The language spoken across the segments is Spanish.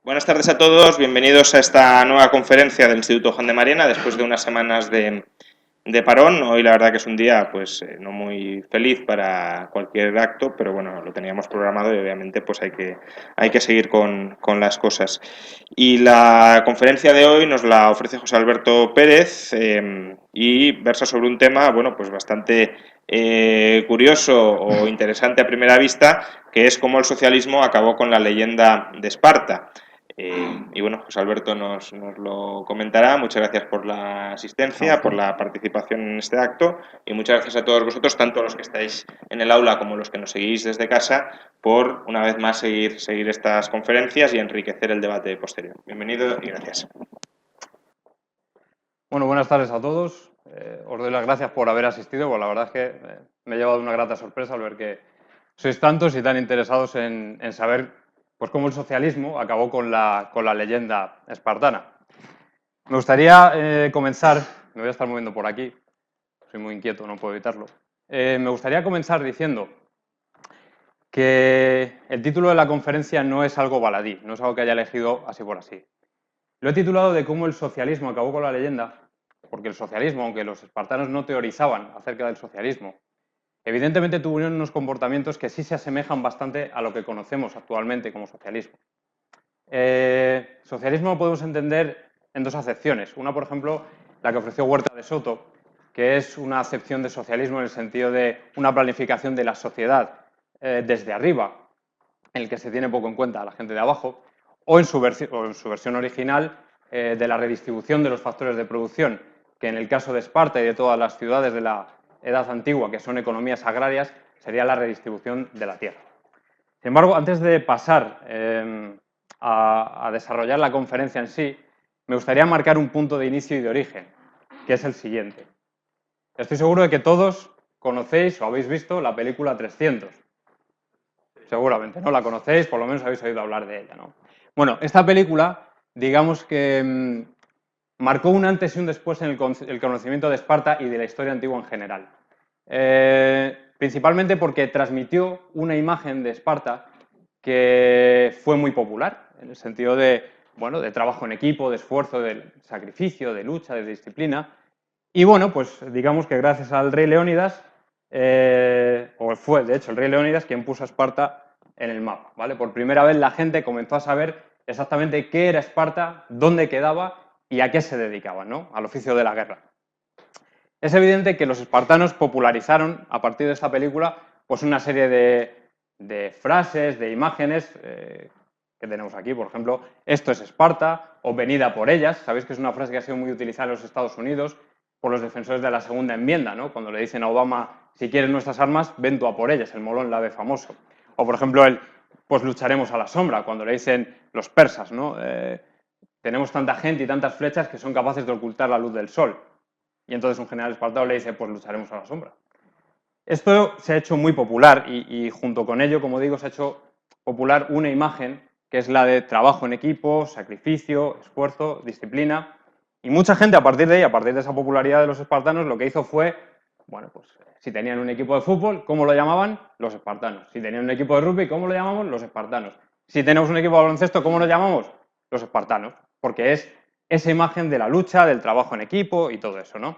Buenas tardes a todos, bienvenidos a esta nueva conferencia del Instituto Juan de Mariana después de unas semanas de parón. Hoy la verdad que es un día pues no muy feliz para cualquier acto, pero bueno, lo teníamos programado y obviamente pues hay que seguir con las cosas. Y la conferencia de hoy nos la ofrece José Alberto Pérez y versa sobre un tema, bueno, pues bastante curioso o interesante a primera vista, que es cómo el socialismo acabó con la leyenda de Esparta. Y bueno, José Alberto nos lo comentará. Muchas gracias por la asistencia, por la participación en este acto y muchas gracias a todos vosotros, tanto los que estáis en el aula como los que nos seguís desde casa, por una vez más seguir estas conferencias y enriquecer el debate posterior. Bienvenido y gracias. Bueno, buenas tardes a todos. Os doy las gracias por haber asistido, porque la verdad es que me he llevado una grata sorpresa al ver que sois tantos y tan interesados en saber pues, cómo el socialismo acabó con la leyenda espartana. Me gustaría comenzar, me voy a estar moviendo por aquí, soy muy inquieto, no puedo evitarlo. Me gustaría comenzar diciendo que el título de la conferencia no es algo baladí, no es algo que haya elegido así por así. Lo he titulado de cómo el socialismo acabó con la leyenda, porque el socialismo, aunque los espartanos no teorizaban acerca del socialismo, evidentemente tuvieron unos comportamientos que sí se asemejan bastante a lo que conocemos actualmente como socialismo. Socialismo lo podemos entender en dos acepciones. Una, por ejemplo, la que ofreció Huerta de Soto, que es una acepción de socialismo en el sentido de una planificación de la sociedad desde arriba, en el que se tiene poco en cuenta a la gente de abajo, o en su versión original de la redistribución de los factores de producción, que en el caso de Esparta y de todas las ciudades de la Edad Antigua, que son economías agrarias, sería la redistribución de la tierra. Sin embargo, antes de pasar a desarrollar la conferencia en sí, me gustaría marcar un punto de inicio y de origen, que es el siguiente. Estoy seguro de que todos conocéis o habéis visto la película 300. Seguramente, ¿no? La conocéis, por lo menos habéis oído hablar de ella, ¿no? Bueno, esta película, digamos que marcó un antes y un después en el conocimiento de Esparta y de la historia antigua en general. Principalmente porque transmitió una imagen de Esparta que fue muy popular, en el sentido de, bueno, de trabajo en equipo, de esfuerzo, de sacrificio, de lucha, de disciplina. Y bueno, pues digamos que gracias al rey Leónidas, o fue de hecho el rey Leónidas quien puso a Esparta en el mapa, ¿vale? Por primera vez la gente comenzó a saber exactamente qué era Esparta, dónde quedaba y a qué se dedicaba, ¿no? Al oficio de la guerra. Es evidente que los espartanos popularizaron a partir de esta película pues una serie de frases, de imágenes que tenemos aquí, por ejemplo, esto es Esparta o venida por ellas. Sabéis que es una frase que ha sido muy utilizada en los Estados Unidos por los defensores de la segunda enmienda, ¿no? Cuando le dicen a Obama, si quieres nuestras armas, ven tú a por ellas, el molón la ve famoso. O por ejemplo, pues lucharemos a la sombra, cuando le dicen los persas, ¿no? Tenemos tanta gente y tantas flechas que son capaces de ocultar la luz del sol. Y entonces un general espartano le dice, pues lucharemos a la sombra. Esto se ha hecho muy popular y junto con ello, como digo, se ha hecho popular una imagen que es la de trabajo en equipo, sacrificio, esfuerzo, disciplina. Y mucha gente a partir de ahí, a partir de esa popularidad de los espartanos, lo que hizo fue, bueno, pues si tenían un equipo de fútbol, ¿cómo lo llamaban? Los espartanos. Si tenían un equipo de rugby, ¿cómo lo llamamos? Los espartanos. Si tenemos un equipo de baloncesto, ¿cómo lo llamamos? Los espartanos. Porque es esa imagen de la lucha, del trabajo en equipo y todo eso, ¿no?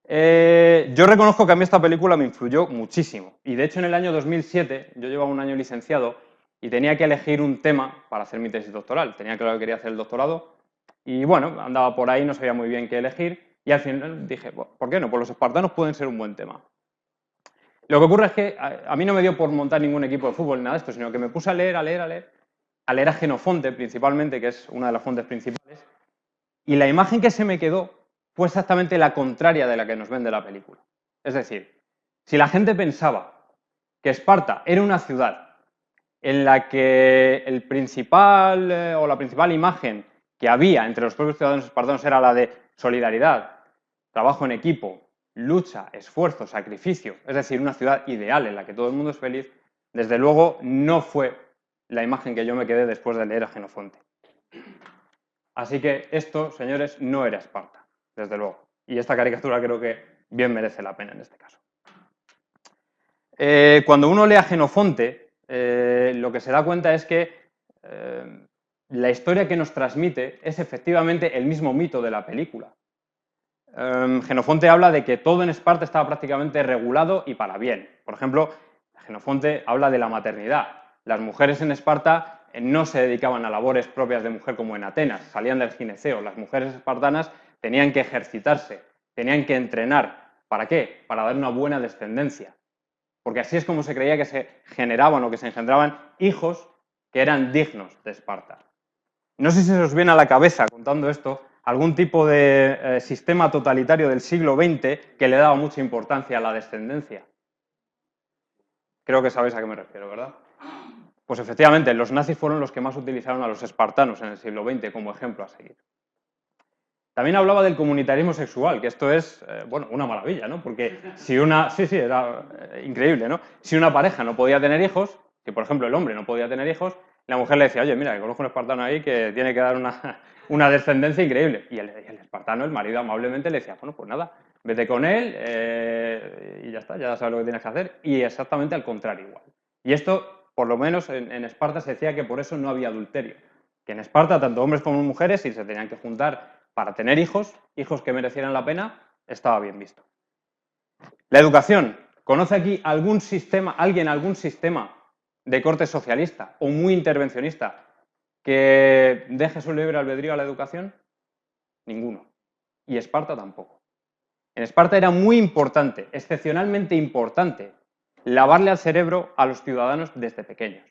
Yo reconozco que a mí esta película me influyó muchísimo. Y de hecho en el año 2007, yo llevaba un año licenciado y tenía que elegir un tema para hacer mi tesis doctoral. Tenía claro que quería hacer el doctorado y bueno, andaba por ahí, no sabía muy bien qué elegir y al final dije, ¿por qué no? Pues los espartanos pueden ser un buen tema. Lo que ocurre es que a mí no me dio por montar ningún equipo de fútbol ni nada de esto, sino que me puse a leer a Genofonte principalmente, que es una de las fuentes principales, y la imagen que se me quedó fue exactamente la contraria de la que nos vende la película. Es decir, si la gente pensaba que Esparta era una ciudad en la que el principal o la principal imagen que había entre los propios ciudadanos espartanos era la de solidaridad, trabajo en equipo, lucha, esfuerzo, sacrificio, es decir, una ciudad ideal en la que todo el mundo es feliz, desde luego no fue la imagen que yo me quedé después de leer a Genofonte. Así que esto, señores, no era Esparta, desde luego. Y esta caricatura creo que bien merece la pena en este caso. Cuando uno lee a Genofonte, lo que se da cuenta es que la historia que nos transmite es efectivamente el mismo mito de la película. Jenofonte habla de que todo en Esparta estaba prácticamente regulado y para bien. Por ejemplo, Jenofonte habla de la maternidad. Las mujeres en Esparta no se dedicaban a labores propias de mujer como en Atenas, salían del gineceo. Las mujeres espartanas tenían que ejercitarse, tenían que entrenar. ¿Para qué? Para dar una buena descendencia. Porque así es como se creía que se generaban o que se engendraban hijos que eran dignos de Esparta. No sé si se os viene a la cabeza, contando esto, algún tipo de sistema totalitario del siglo XX que le daba mucha importancia a la descendencia. Creo que sabéis a qué me refiero, ¿verdad? Pues efectivamente, los nazis fueron los que más utilizaron a los espartanos en el siglo XX como ejemplo a seguir. También hablaba del comunitarismo sexual, que esto es, bueno, una maravilla, ¿no? Porque si una... Sí, era increíble, ¿no? Si una pareja no podía tener hijos, que por ejemplo el hombre no podía tener hijos, la mujer le decía, oye, mira, que conozco un espartano ahí que tiene que dar una descendencia increíble. Y el espartano, el marido, amablemente le decía, bueno, pues nada, vete con él y ya está, ya sabes lo que tienes que hacer. Y exactamente al contrario igual. Y esto, por lo menos en Esparta se decía que por eso no había adulterio. Que en Esparta, tanto hombres como mujeres, si se tenían que juntar para tener hijos, hijos que merecieran la pena, estaba bien visto. La educación. ¿Conoce aquí algún sistema de corte socialista o muy intervencionista que deje su libre albedrío a la educación? Ninguno. Y Esparta tampoco. En Esparta era muy importante, excepcionalmente importante, lavarle al cerebro a los ciudadanos desde pequeños.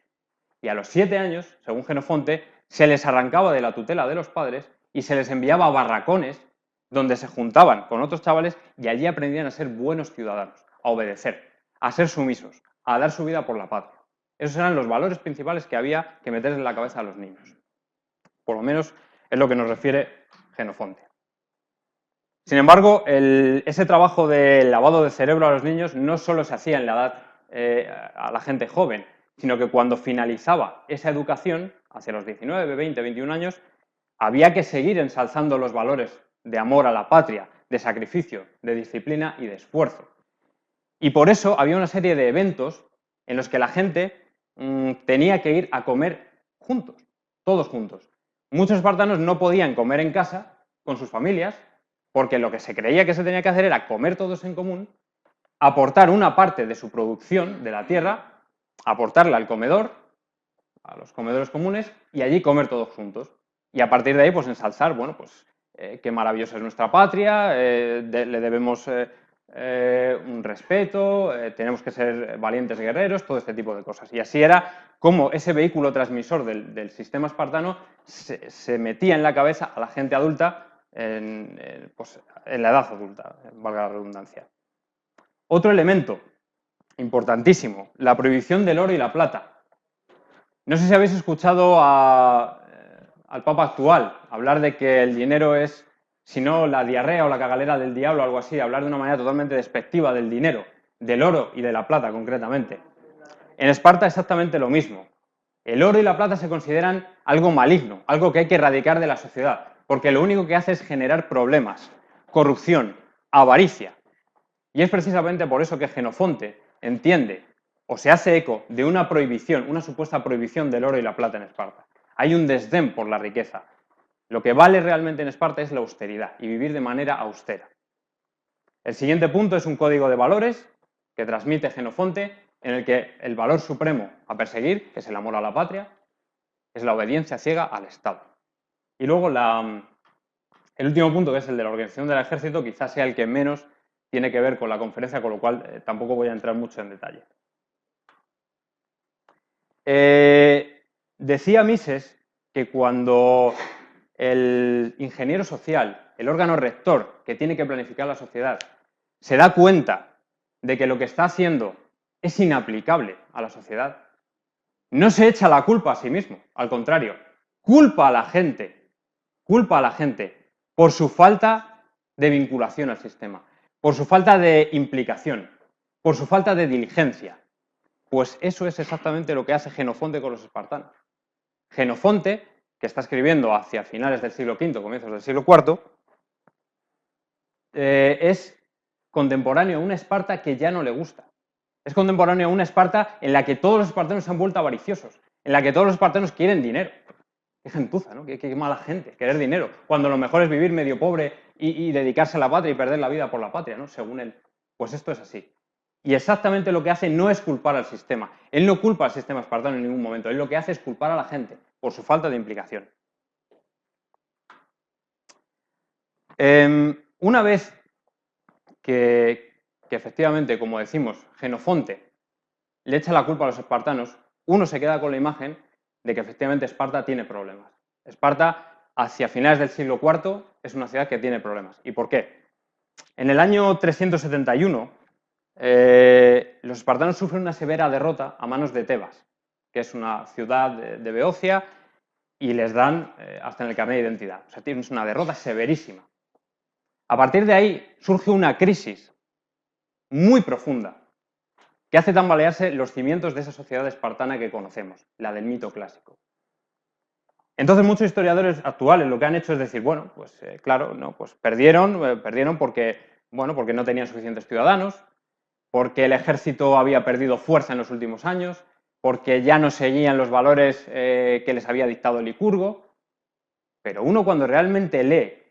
Y a los 7 años, según Jenofonte, se les arrancaba de la tutela de los padres y se les enviaba a barracones donde se juntaban con otros chavales y allí aprendían a ser buenos ciudadanos, a obedecer, a ser sumisos, a dar su vida por la patria. Esos eran los valores principales que había que meter en la cabeza a los niños. Por lo menos es lo que nos refiere Jenofonte. Sin embargo, ese trabajo de lavado de cerebro a los niños no solo se hacía en la edad a la gente joven, sino que cuando finalizaba esa educación, hacia los 19, 20, 21 años, había que seguir ensalzando los valores de amor a la patria, de sacrificio, de disciplina y de esfuerzo. Y por eso había una serie de eventos en los que la gente tenía que ir a comer juntos, todos juntos. Muchos espartanos no podían comer en casa con sus familias porque lo que se creía que se tenía que hacer era comer todos en común, aportar una parte de su producción de la tierra, aportarla al comedor, a los comedores comunes, y allí comer todos juntos. Y a partir de ahí, pues ensalzar, bueno, pues qué maravillosa es nuestra patria, le debemos un respeto, tenemos que ser valientes guerreros, todo este tipo de cosas. Y así era como ese vehículo transmisor del sistema espartano se metía en la cabeza a la gente adulta pues, en la edad adulta, valga la redundancia. Otro elemento importantísimo, la prohibición del oro y la plata. No sé si habéis escuchado al Papa actual hablar de que el dinero es, si no, la diarrea o la cagalera del diablo, algo así, hablar de una manera totalmente despectiva del dinero, del oro y de la plata concretamente. En Esparta exactamente lo mismo. El oro y la plata se consideran algo maligno, algo que hay que erradicar de la sociedad, porque lo único que hace es generar problemas, corrupción, avaricia. Y es precisamente por eso que Jenofonte entiende o se hace eco de una prohibición, una supuesta prohibición del oro y la plata en Esparta. Hay un desdén por la riqueza. Lo que vale realmente en Esparta es la austeridad y vivir de manera austera. El siguiente punto es un código de valores que transmite Jenofonte, en el que el valor supremo a perseguir, que es el amor a la patria, es la obediencia ciega al Estado. Y luego el último punto, que es el de la organización del ejército, quizás sea el que menos tiene que ver con la conferencia, con lo cual tampoco voy a entrar mucho en detalle. Decía Mises que cuando el ingeniero social, el órgano rector que tiene que planificar la sociedad, se da cuenta de que lo que está haciendo es inaplicable a la sociedad, no se echa la culpa a sí mismo, al contrario, culpa a la gente por su falta de vinculación al sistema, por su falta de implicación, por su falta de diligencia. Pues eso es exactamente lo que hace Jenofonte con los espartanos. Jenofonte, que está escribiendo hacia finales del siglo V, comienzos del siglo IV, es contemporáneo a una Esparta que ya no le gusta. Es contemporáneo a una Esparta en la que todos los espartanos se han vuelto avariciosos, en la que todos los espartanos quieren dinero. Qué gentuza, ¿no? Qué mala gente, querer dinero, cuando lo mejor es vivir medio pobre y dedicarse a la patria y perder la vida por la patria, ¿no? Según él. Pues esto es así. Y exactamente lo que hace no es culpar al sistema. Él no culpa al sistema espartano en ningún momento. Él lo que hace es culpar a la gente por su falta de implicación. Una vez que efectivamente, como decimos, Jenofonte le echa la culpa a los espartanos, uno se queda con la imagen de que efectivamente Esparta tiene problemas. Esparta, hacia finales del siglo IV, es una ciudad que tiene problemas. ¿Y por qué? En el año 371, los espartanos sufren una severa derrota a manos de Tebas, que es una ciudad de Beocia, y les dan hasta en el carnet de identidad. O sea, tienes una derrota severísima. A partir de ahí surge una crisis muy profunda que hace tambalearse los cimientos de esa sociedad espartana que conocemos, la del mito clásico. Entonces muchos historiadores actuales lo que han hecho es decir, bueno, pues claro, no, pues perdieron porque, bueno, porque no tenían suficientes ciudadanos, porque el ejército había perdido fuerza en los últimos años, porque ya no seguían los valores que les había dictado Licurgo. Pero uno cuando realmente lee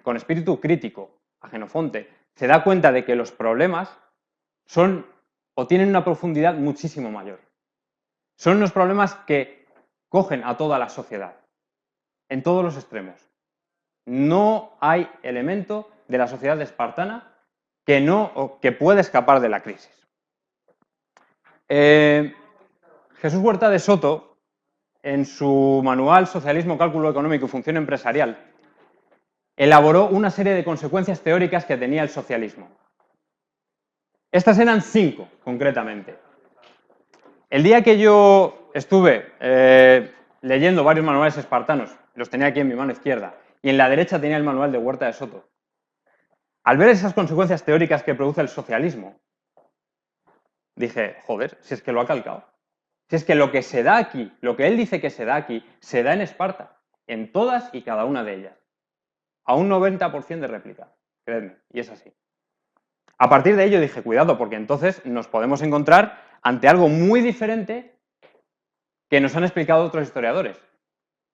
con espíritu crítico a Jenofonte se da cuenta de que los problemas son o tienen una profundidad muchísimo mayor. Son unos problemas que cogen a toda la sociedad, en todos los extremos. No hay elemento de la sociedad espartana que pueda escapar de la crisis. Jesús Huerta de Soto, en su manual Socialismo, Cálculo Económico y Función Empresarial, elaboró una serie de consecuencias teóricas que tenía el socialismo. Estas eran 5, concretamente. El día que yo estuve leyendo varios manuales espartanos, los tenía aquí en mi mano izquierda, y en la derecha tenía el manual de Huerta de Soto, al ver esas consecuencias teóricas que produce el socialismo, dije, joder, si es que lo ha calcado. Si es que lo que se da aquí, lo que él dice que se da aquí, se da en Esparta, en todas y cada una de ellas. A un 90% de réplica, creedme, y es así. A partir de ello dije, cuidado, porque entonces nos podemos encontrar ante algo muy diferente que nos han explicado otros historiadores.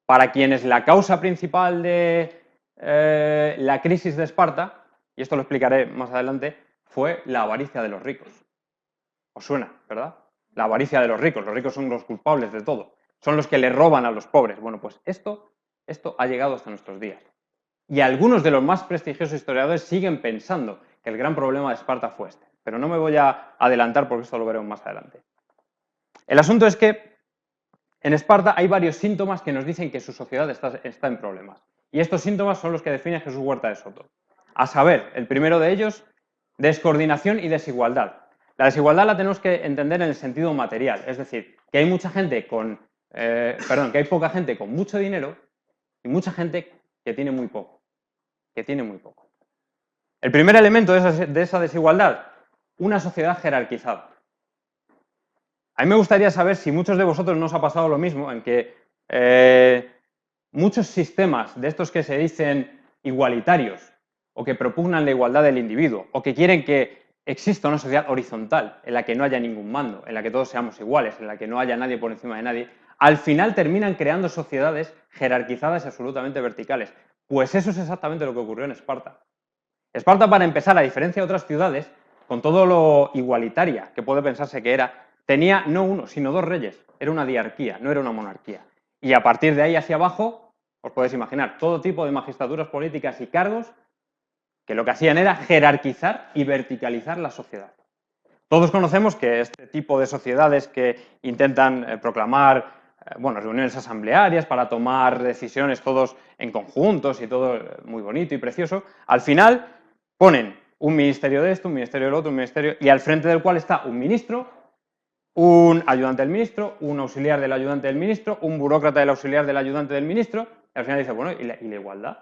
Para quienes la causa principal de la crisis de Esparta, y esto lo explicaré más adelante, fue la avaricia de los ricos. ¿Os suena, verdad? La avaricia de los ricos son los culpables de todo, son los que le roban a los pobres. Bueno, pues esto ha llegado hasta nuestros días. Y algunos de los más prestigiosos historiadores siguen pensando que el gran problema de Esparta fue este. Pero no me voy a adelantar porque esto lo veremos más adelante. El asunto es que en Esparta hay varios síntomas que nos dicen que su sociedad está en problemas. Y estos síntomas son los que define Jesús Huerta de Soto. A saber, el primero de ellos, descoordinación y desigualdad. La desigualdad la tenemos que entender en el sentido material, es decir, que hay que hay poca gente con mucho dinero y mucha gente que tiene muy poco. El primer elemento de esa desigualdad, una sociedad jerarquizada. A mí me gustaría saber si muchos de vosotros no os ha pasado lo mismo, en que muchos sistemas de estos que se dicen igualitarios o que propugnan la igualdad del individuo o que quieren que exista una sociedad horizontal en la que no haya ningún mando, en la que todos seamos iguales, en la que no haya nadie por encima de nadie, al final terminan creando sociedades jerarquizadas y absolutamente verticales. Pues eso es exactamente lo que ocurrió en Esparta. Esparta, para empezar, a diferencia de otras ciudades, con todo lo igualitaria que puede pensarse que era, tenía no uno, sino 2 reyes. Era una diarquía, no era una monarquía. Y a partir de ahí hacia abajo, os podéis imaginar, todo tipo de magistraturas políticas y cargos que lo que hacían era jerarquizar y verticalizar la sociedad. Todos conocemos que este tipo de sociedades que intentan proclamar reuniones asamblearias para tomar decisiones todos en conjuntos y todo muy bonito y precioso, al final ponen un ministerio de esto, un ministerio del otro, un ministerio, y al frente del cual está un ministro, un ayudante del ministro, un auxiliar del ayudante del ministro, un burócrata del auxiliar del ayudante del ministro, y al final dice, bueno, ¿y la igualdad?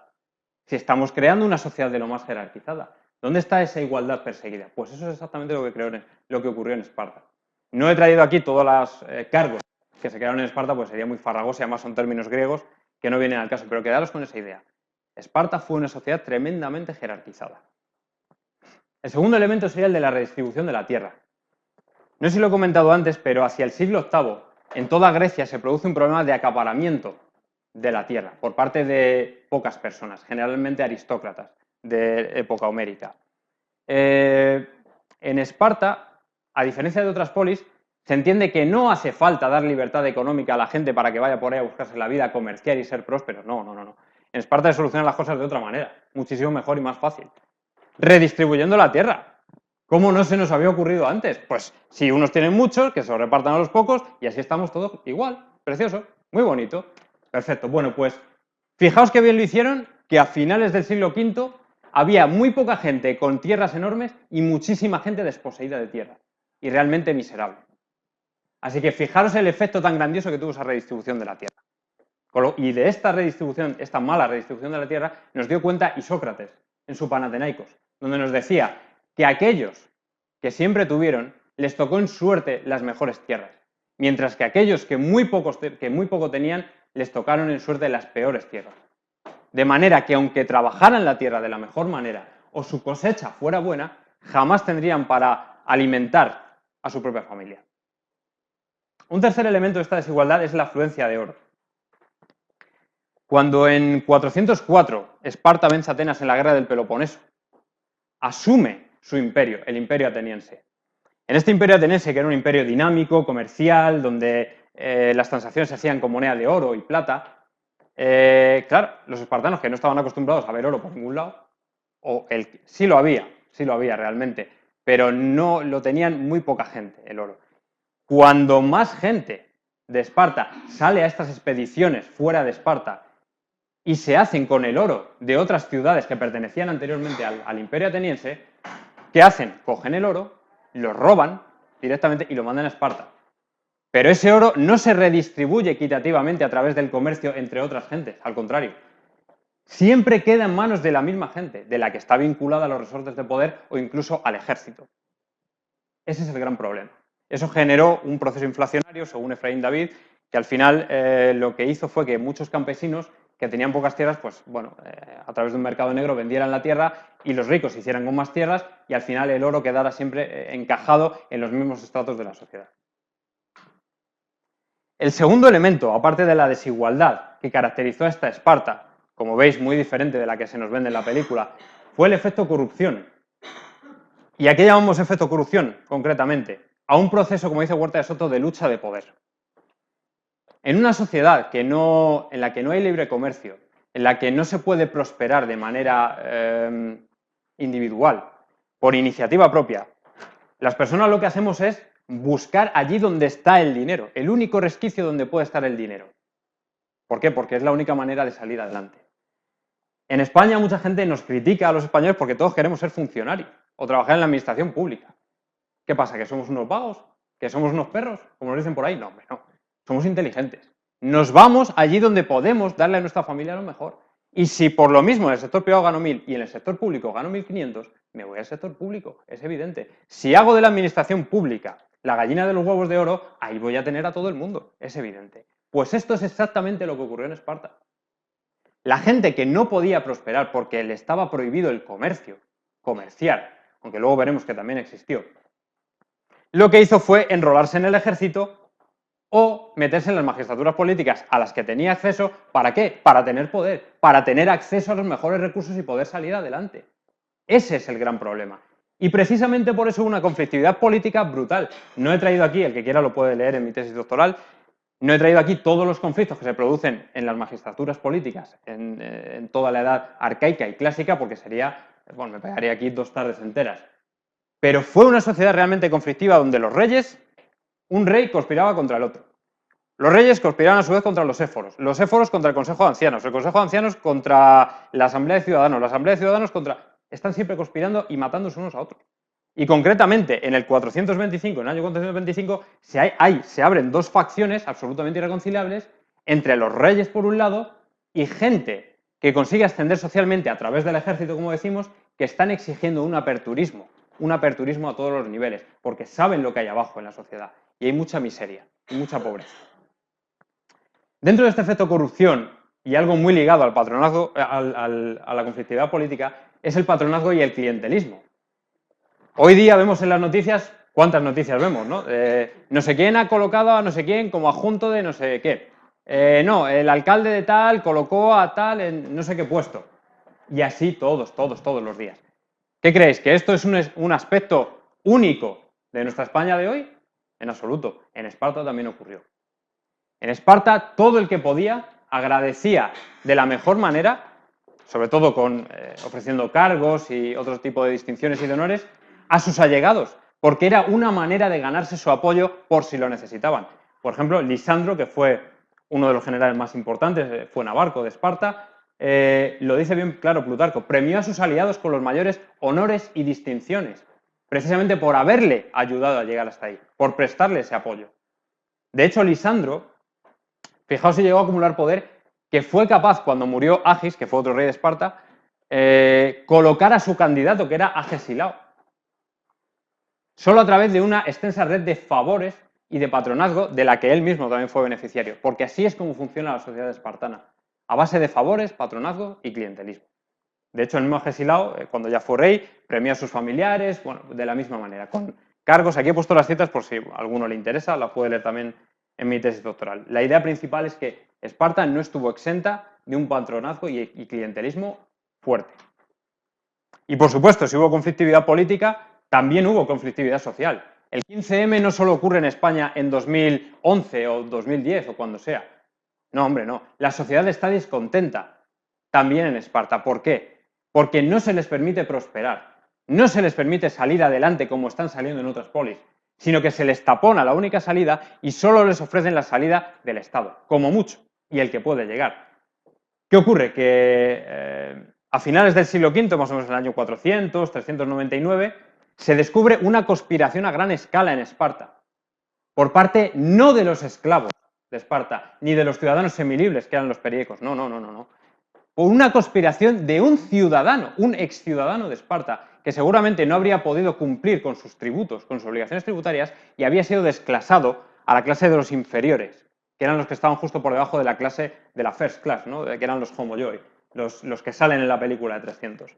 Si estamos creando una sociedad de lo más jerarquizada, ¿dónde está esa igualdad perseguida? Pues eso es exactamente lo que ocurrió en Esparta. No he traído aquí todos los cargos que se crearon en Esparta, pues sería muy farragoso y además son términos griegos que no vienen al caso, pero quedaros con esa idea. Esparta fue una sociedad tremendamente jerarquizada. El segundo elemento sería el de la redistribución de la tierra. No sé si lo he comentado antes, pero hacia el siglo VIII, en toda Grecia se produce un problema de acaparamiento de la tierra por parte de pocas personas, generalmente aristócratas de época homérica. En Esparta, a diferencia de otras polis, se entiende que no hace falta dar libertad económica a la gente para que vaya por ahí a buscarse la vida, comerciar y ser próspero. No. En Esparta se solucionan las cosas de otra manera, muchísimo mejor y más fácil. Redistribuyendo la tierra. ¿Cómo no se nos había ocurrido antes? Pues si unos tienen muchos, que se los repartan a los pocos y así estamos todos igual. Precioso, muy bonito. Perfecto. Bueno, pues fijaos qué bien lo hicieron, que a finales del siglo V había muy poca gente con tierras enormes y muchísima gente desposeída de tierra. Y realmente miserable. Así que fijaros el efecto tan grandioso que tuvo esa redistribución de la tierra. Y de esta redistribución, esta mala redistribución de la tierra, nos dio cuenta Isócrates en su Panatenaicos, donde nos decía que a aquellos que siempre tuvieron, les tocó en suerte las mejores tierras, mientras que a aquellos que muy poco tenían, les tocaron en suerte las peores tierras. De manera que aunque trabajaran la tierra de la mejor manera o su cosecha fuera buena, jamás tendrían para alimentar a su propia familia. Un tercer elemento de esta desigualdad es la afluencia de oro. Cuando en 404 Esparta vence a Atenas en la guerra del Peloponeso, asume su imperio, el imperio ateniense. En este imperio ateniense, que era un imperio dinámico, comercial, donde las transacciones se hacían con moneda de oro y plata, claro, los espartanos que no estaban acostumbrados a ver oro por ningún lado, sí lo había realmente, pero no lo tenían muy poca gente, el oro. Cuando más gente de Esparta sale a estas expediciones fuera de Esparta y se hacen con el oro de otras ciudades que pertenecían anteriormente al imperio ateniense, ¿qué hacen? Cogen el oro, lo roban directamente y lo mandan a Esparta. Pero ese oro no se redistribuye equitativamente a través del comercio entre otras gentes, al contrario. Siempre queda en manos de la misma gente, de la que está vinculada a los resortes de poder o incluso al ejército. Ese es el gran problema. Eso generó un proceso inflacionario, según Efraín David, que al final lo que hizo fue que muchos campesinos que tenían pocas tierras, pues bueno, a través de un mercado negro vendieran la tierra y los ricos se hicieran con más tierras y al final el oro quedara siempre encajado en los mismos estratos de la sociedad. El segundo elemento, aparte de la desigualdad que caracterizó a esta Esparta, como veis muy diferente de la que se nos vende en la película, fue el efecto corrupción. ¿Y a qué llamamos efecto corrupción, concretamente? A un proceso, como dice Huerta de Soto, de lucha de poder. En una sociedad en la que no hay libre comercio, en la que no se puede prosperar de manera individual, por iniciativa propia, las personas lo que hacemos es buscar allí donde está el dinero, el único resquicio donde puede estar el dinero. ¿Por qué? Porque es la única manera de salir adelante. En España mucha gente nos critica a los españoles porque todos queremos ser funcionarios o trabajar en la administración pública. ¿Qué pasa? ¿Que somos unos vagos? ¿Que somos unos perros? Como nos dicen por ahí. No, hombre, no. Somos inteligentes. Nos vamos allí donde podemos darle a nuestra familia lo mejor. Y si por lo mismo en el sector privado gano 1.000 y en el sector público gano 1.500, me voy al sector público, es evidente. Si hago de la administración pública la gallina de los huevos de oro, ahí voy a tener a todo el mundo, es evidente. Pues esto es exactamente lo que ocurrió en Esparta. La gente que no podía prosperar porque le estaba prohibido el comercio, comerciar, aunque luego veremos que también existió, lo que hizo fue enrolarse en el ejército o meterse en las magistraturas políticas a las que tenía acceso. ¿Para qué? Para tener poder, para tener acceso a los mejores recursos y poder salir adelante. Ese es el gran problema. Y precisamente por eso una conflictividad política brutal. No he traído aquí, el que quiera lo puede leer en mi tesis doctoral, no he traído aquí todos los conflictos que se producen en las magistraturas políticas en toda la edad arcaica y clásica, porque sería, bueno, me pegaría aquí 2 tardes enteras. Pero fue una sociedad realmente conflictiva donde los reyes, un rey conspiraba contra el otro. Los reyes conspiraban a su vez contra los éforos contra el Consejo de Ancianos, el Consejo de Ancianos contra la Asamblea de Ciudadanos, la Asamblea de Ciudadanos contra... Están siempre conspirando y matándose unos a otros. Y concretamente, en el 425, en el año 425, se abren 2 facciones absolutamente irreconciliables entre los reyes por un lado y gente que consigue ascender socialmente a través del ejército, como decimos, que están exigiendo un aperturismo a todos los niveles, porque saben lo que hay abajo en la sociedad y hay mucha miseria y mucha pobreza. Dentro de este efecto corrupción y algo muy ligado al patronazgo, a la conflictividad política, es el patronazgo y el clientelismo. Hoy día vemos en las noticias, ¿cuántas noticias vemos, no? No sé quién ha colocado a no sé quién como adjunto de no sé qué. no, el alcalde de tal colocó a tal en no sé qué puesto. Y así todos los días. ¿Qué creéis? ¿Que esto es un aspecto único de nuestra España de hoy? En absoluto. En Esparta también ocurrió. En Esparta todo el que podía agradecía de la mejor manera, sobre todo ofreciendo cargos y otro tipo de distinciones y de honores, a sus allegados, porque era una manera de ganarse su apoyo por si lo necesitaban. Por ejemplo, Lisandro, que fue uno de los generales más importantes, fue navarco de Esparta, lo dice bien claro Plutarco, premió a sus aliados con los mayores honores y distinciones, precisamente por haberle ayudado a llegar hasta ahí, por prestarle ese apoyo. De hecho, Lisandro, fijaos si llegó a acumular poder, que fue capaz, cuando murió Agis, que fue otro rey de Esparta, colocar a su candidato, que era Agesilao. Solo a través de una extensa red de favores y de patronazgo, de la que él mismo también fue beneficiario, porque así es como funciona la sociedad espartana, a base de favores, patronazgo y clientelismo. De hecho, el mismo Agesilao, cuando ya fue rey, premió a sus familiares, bueno, de la misma manera, con cargos. Aquí he puesto las citas por si a alguno le interesa, la puede leer también en mi tesis doctoral. La idea principal es que Esparta no estuvo exenta de un patronazgo y clientelismo fuerte. Y por supuesto, si hubo conflictividad política, también hubo conflictividad social. El 15M no solo ocurre en España en 2011 o 2010 o cuando sea. No, hombre, no. La sociedad está descontenta también en Esparta. ¿Por qué? Porque no se les permite prosperar, no se les permite salir adelante como están saliendo en otras polis, sino que se les tapona la única salida y solo les ofrecen la salida del Estado, como mucho, y el que puede llegar. ¿Qué ocurre? Que a finales del siglo V, más o menos en el año 400, 399, se descubre una conspiración a gran escala en Esparta, por parte no de los esclavos de Esparta, ni de los ciudadanos semilibres, que eran los periecos, no. Por una conspiración de un ciudadano, un exciudadano de Esparta, que seguramente no habría podido cumplir con sus tributos, con sus obligaciones tributarias, y había sido desclasado a la clase de los inferiores, que eran los que estaban justo por debajo de la clase de la first class, ¿no? Que eran los homoyoi, los que salen en la película de 300.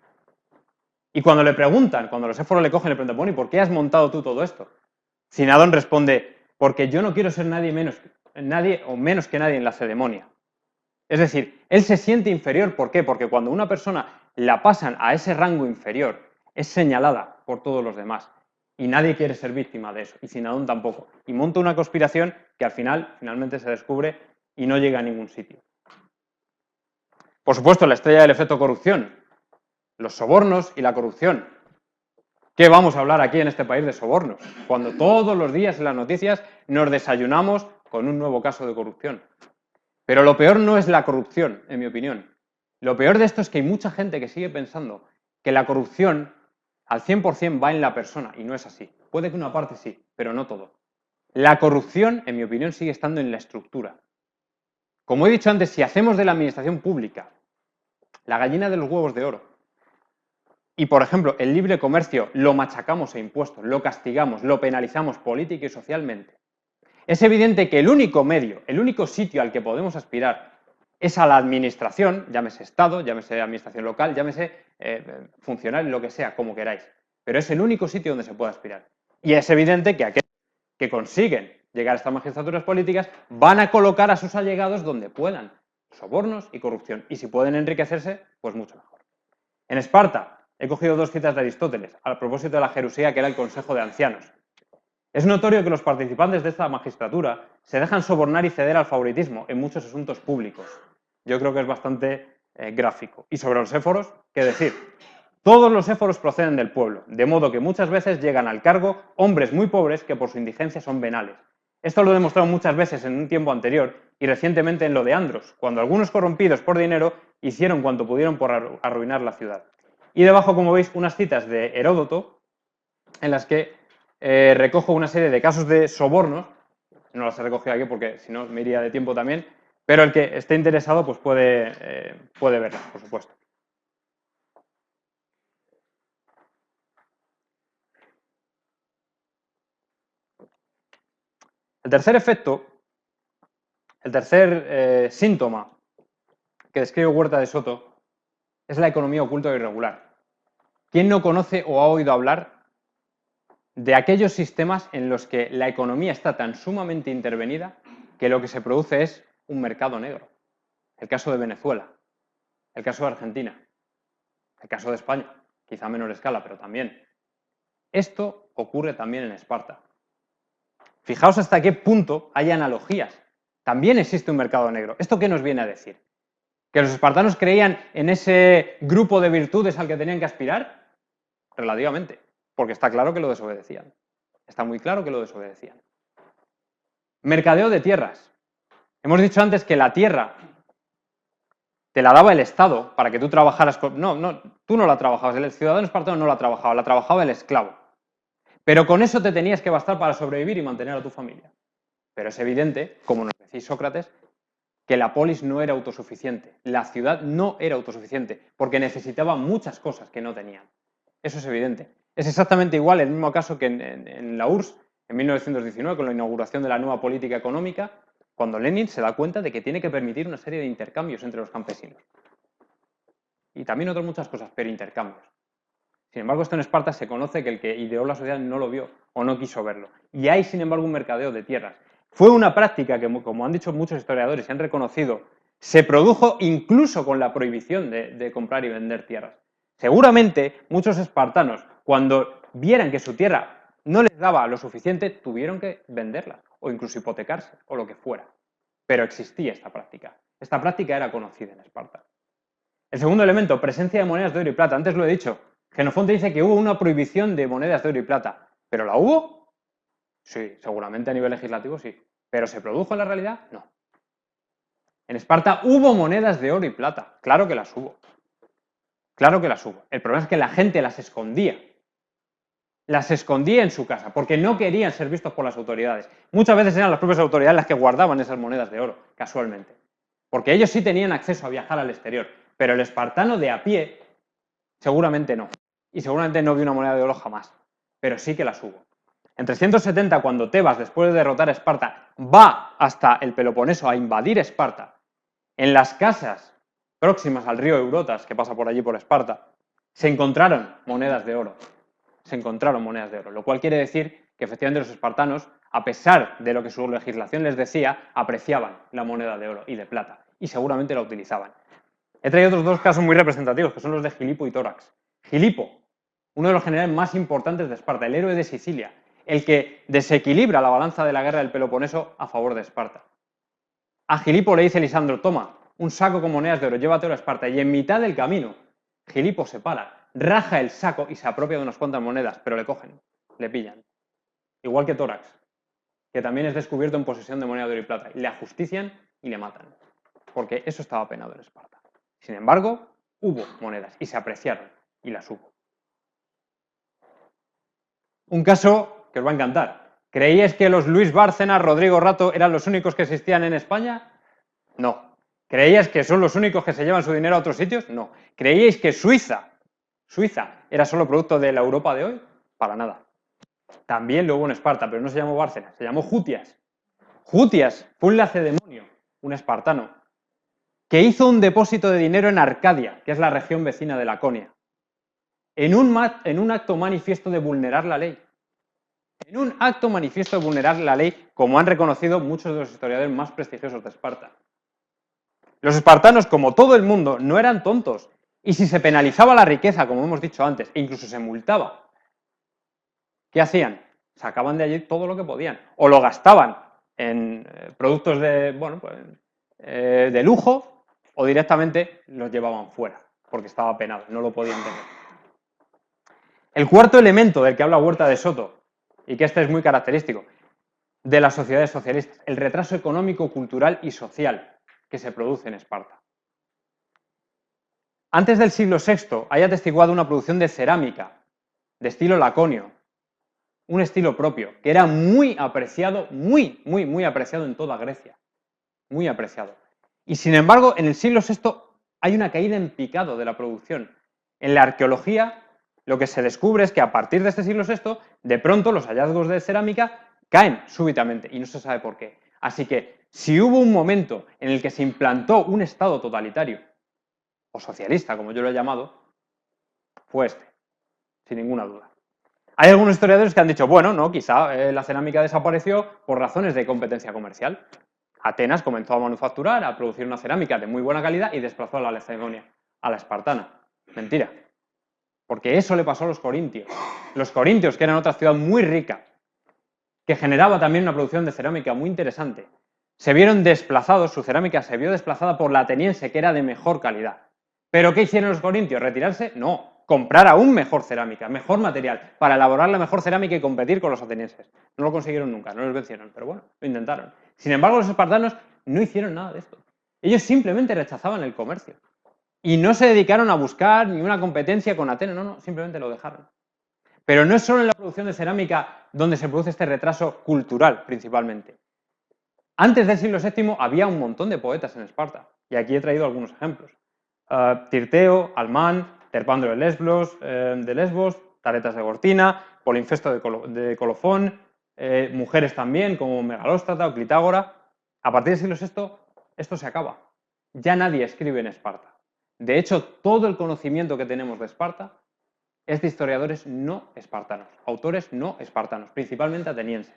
Y cuando le preguntan, cuando los éforos le cogen, le preguntan, bueno, ¿y por qué has montado tú todo esto? Cinadón responde, porque yo no quiero ser nadie menos que nadie en la ceremonia. Es decir, él se siente inferior, ¿por qué? Porque cuando una persona la pasan a ese rango inferior, es señalada por todos los demás. Y nadie quiere ser víctima de eso, y Cinadón tampoco. Y monta una conspiración que finalmente se descubre y no llega a ningún sitio. Por supuesto, la estrella del efecto corrupción, los sobornos y la corrupción. ¿Qué vamos a hablar aquí en este país de sobornos? Cuando todos los días en las noticias nos desayunamos con un nuevo caso de corrupción. Pero lo peor no es la corrupción, en mi opinión. Lo peor de esto es que hay mucha gente que sigue pensando que la corrupción al 100% va en la persona, y no es así. Puede que una parte sí, pero no todo. La corrupción, en mi opinión, sigue estando en la estructura. Como he dicho antes, si hacemos de la administración pública la gallina de los huevos de oro, y por ejemplo el libre comercio lo machacamos a impuestos, lo castigamos, lo penalizamos política y socialmente, es evidente que el único medio, el único sitio al que podemos aspirar es a la administración, llámese Estado, llámese administración local, llámese funcionario, lo que sea, como queráis. Pero es el único sitio donde se puede aspirar. Y es evidente que aquellos que consiguen llegar a estas magistraturas políticas van a colocar a sus allegados donde puedan, sobornos y corrupción. Y si pueden enriquecerse, pues mucho mejor. En Esparta, he cogido dos citas de Aristóteles, al propósito de la Jerusía, que era el Consejo de Ancianos. Es notorio que los participantes de esta magistratura se dejan sobornar y ceder al favoritismo en muchos asuntos públicos. Yo creo que es bastante gráfico. Y sobre los éforos, ¿qué decir? Todos los éforos proceden del pueblo, de modo que muchas veces llegan al cargo hombres muy pobres que por su indigencia son venales. Esto lo he demostrado muchas veces en un tiempo anterior y recientemente en lo de Andros, cuando algunos corrompidos por dinero hicieron cuanto pudieron por arruinar la ciudad. Y debajo, como veis, unas citas de Heródoto en las que recojo una serie de casos de sobornos, no las he recogido aquí porque si no me iría de tiempo también, pero el que esté interesado pues puede verlas, por supuesto. El tercer efecto, el tercer síntoma que describe Huerta de Soto es la economía oculta e irregular. ¿Quién no conoce o ha oído hablar de aquellos sistemas en los que la economía está tan sumamente intervenida que lo que se produce es un mercado negro. El caso de Venezuela, el caso de Argentina, el caso de España, quizá a menor escala, pero también. Esto ocurre también en Esparta. Fijaos hasta qué punto hay analogías. También existe un mercado negro. ¿Esto qué nos viene a decir? ¿Que los espartanos creían en ese grupo de virtudes al que tenían que aspirar? Relativamente, porque está claro que lo desobedecían. Está muy claro que lo desobedecían. Mercadeo de tierras. Hemos dicho antes que la tierra te la daba el Estado para que tú trabajaras. No, tú no la trabajabas, el ciudadano espartano no la trabajaba el esclavo. Pero con eso te tenías que bastar para sobrevivir y mantener a tu familia. Pero es evidente, como nos decís Sócrates, que la polis no era autosuficiente, la ciudad no era autosuficiente, porque necesitaba muchas cosas que no tenían. Eso es evidente. Es exactamente igual el mismo caso que en la URSS, en 1919, con la inauguración de la nueva política económica, cuando Lenin se da cuenta de que tiene que permitir una serie de intercambios entre los campesinos. Y también otras muchas cosas, pero intercambios. Sin embargo, esto en Esparta se conoce que el que ideó la sociedad no lo vio o no quiso verlo. Y hay, sin embargo, un mercadeo de tierras. Fue una práctica que, como han dicho muchos historiadores y han reconocido, se produjo incluso con la prohibición de comprar y vender tierras. Seguramente muchos espartanos, cuando vieran que su tierra no les daba lo suficiente, tuvieron que venderla o incluso hipotecarse o lo que fuera. Pero existía esta práctica. Esta práctica era conocida en Esparta. El segundo elemento, presencia de monedas de oro y plata. Antes lo he dicho. Xenofonte dice que hubo una prohibición de monedas de oro y plata. ¿Pero la hubo? Sí, seguramente a nivel legislativo sí. ¿Pero se produjo en la realidad? No. En Esparta hubo monedas de oro y plata. Claro que las hubo. Claro que las hubo. El problema es que la gente las escondía. Las escondía en su casa porque no querían ser vistos por las autoridades. Muchas veces eran las propias autoridades las que guardaban esas monedas de oro, casualmente. Porque ellos sí tenían acceso a viajar al exterior. Pero el espartano de a pie, seguramente no. Y seguramente no vio una moneda de oro jamás. Pero sí que las hubo. En 370, cuando Tebas, después de derrotar a Esparta, va hasta el Peloponeso a invadir Esparta, en las casas próximas al río Eurotas, que pasa por allí por Esparta, se encontraron monedas de oro. Se encontraron monedas de oro. Lo cual quiere decir que efectivamente los espartanos, a pesar de lo que su legislación les decía, apreciaban la moneda de oro y de plata. Y seguramente la utilizaban. He traído otros dos casos muy representativos, que son los de Gilipo y Tórax. Gilipo, uno de los generales más importantes de Esparta, el héroe de Sicilia, el que desequilibra la balanza de la guerra del Peloponeso a favor de Esparta. A Gilipo le dice Lisandro, toma, un saco con monedas de oro, llévatelo a Esparta. Y en mitad del camino, Gilipo se para, raja el saco y se apropia de unas cuantas monedas, pero le cogen, le pillan. Igual que Tórax, que también es descubierto en posesión de moneda de oro y plata. Y le ajustician y le matan, porque eso estaba penado en Esparta. Sin embargo, hubo monedas y se apreciaron y las hubo. Un caso que os va a encantar. ¿Creíais que los Luis Bárcenas, Rodrigo Rato eran los únicos que existían en España? No. ¿Creíais que son los únicos que se llevan su dinero a otros sitios? No. ¿Creíais que Suiza era solo producto de la Europa de hoy? Para nada. También lo hubo en Esparta, pero no se llamó Bárcenas, se llamó Jutias. Jutias fue un lacedemonio, un espartano, que hizo un depósito de dinero en Arcadia, que es la región vecina de Laconia, en un acto manifiesto de vulnerar la ley. En un acto manifiesto de vulnerar la ley, como han reconocido muchos de los historiadores más prestigiosos de Esparta. Los espartanos, como todo el mundo, no eran tontos. Y si se penalizaba la riqueza, como hemos dicho antes, e incluso se multaba, ¿qué hacían? Sacaban de allí todo lo que podían. O lo gastaban en productos de lujo, o directamente los llevaban fuera, porque estaba penado, no lo podían tener. El cuarto elemento del que habla Huerta de Soto, y que este es muy característico, de las sociedades socialistas, el retraso económico, cultural y social que se produce en Esparta. Antes del siglo VI hay atestiguado una producción de cerámica de estilo laconio, un estilo propio, que era muy apreciado, muy apreciado en toda Grecia, muy apreciado. Y sin embargo, en el siglo VI hay una caída en picado de la producción. En la arqueología, lo que se descubre es que a partir de este siglo VI, de pronto los hallazgos de cerámica caen súbitamente y no se sabe por qué. Así que, si hubo un momento en el que se implantó un Estado totalitario, o socialista, como yo lo he llamado, fue este, sin ninguna duda. Hay algunos historiadores que han dicho, bueno, no, quizá la cerámica desapareció por razones de competencia comercial. Atenas comenzó a manufacturar, a producir una cerámica de muy buena calidad y desplazó a la lacedemonia, a la espartana. Mentira. Porque eso le pasó a los corintios. Los corintios, que eran otra ciudad muy rica, que generaba también una producción de cerámica muy interesante, se vieron desplazados, su cerámica se vio desplazada por la ateniense, que era de mejor calidad. ¿Pero qué hicieron los corintios? ¿Retirarse? No, comprar aún mejor cerámica, mejor material, para elaborar la mejor cerámica y competir con los atenienses. No lo consiguieron nunca, no los vencieron, pero bueno, lo intentaron. Sin embargo, los espartanos no hicieron nada de esto. Ellos simplemente rechazaban el comercio. Y no se dedicaron a buscar ni una competencia con Atenas, no, simplemente lo dejaron. Pero no es solo en la producción de cerámica donde se produce este retraso cultural, principalmente. Antes del siglo VII había un montón de poetas en Esparta, y aquí he traído algunos ejemplos. Tirteo, Almán, Terpandro de Lesbos, Taretas de Gortina, Polinfesto de Colofón, mujeres también como Megalóstrata o Clitágora. A partir del siglo VI esto se acaba. Ya nadie escribe en Esparta. De hecho, todo el conocimiento que tenemos de Esparta es de historiadores no espartanos, autores no espartanos, principalmente atenienses.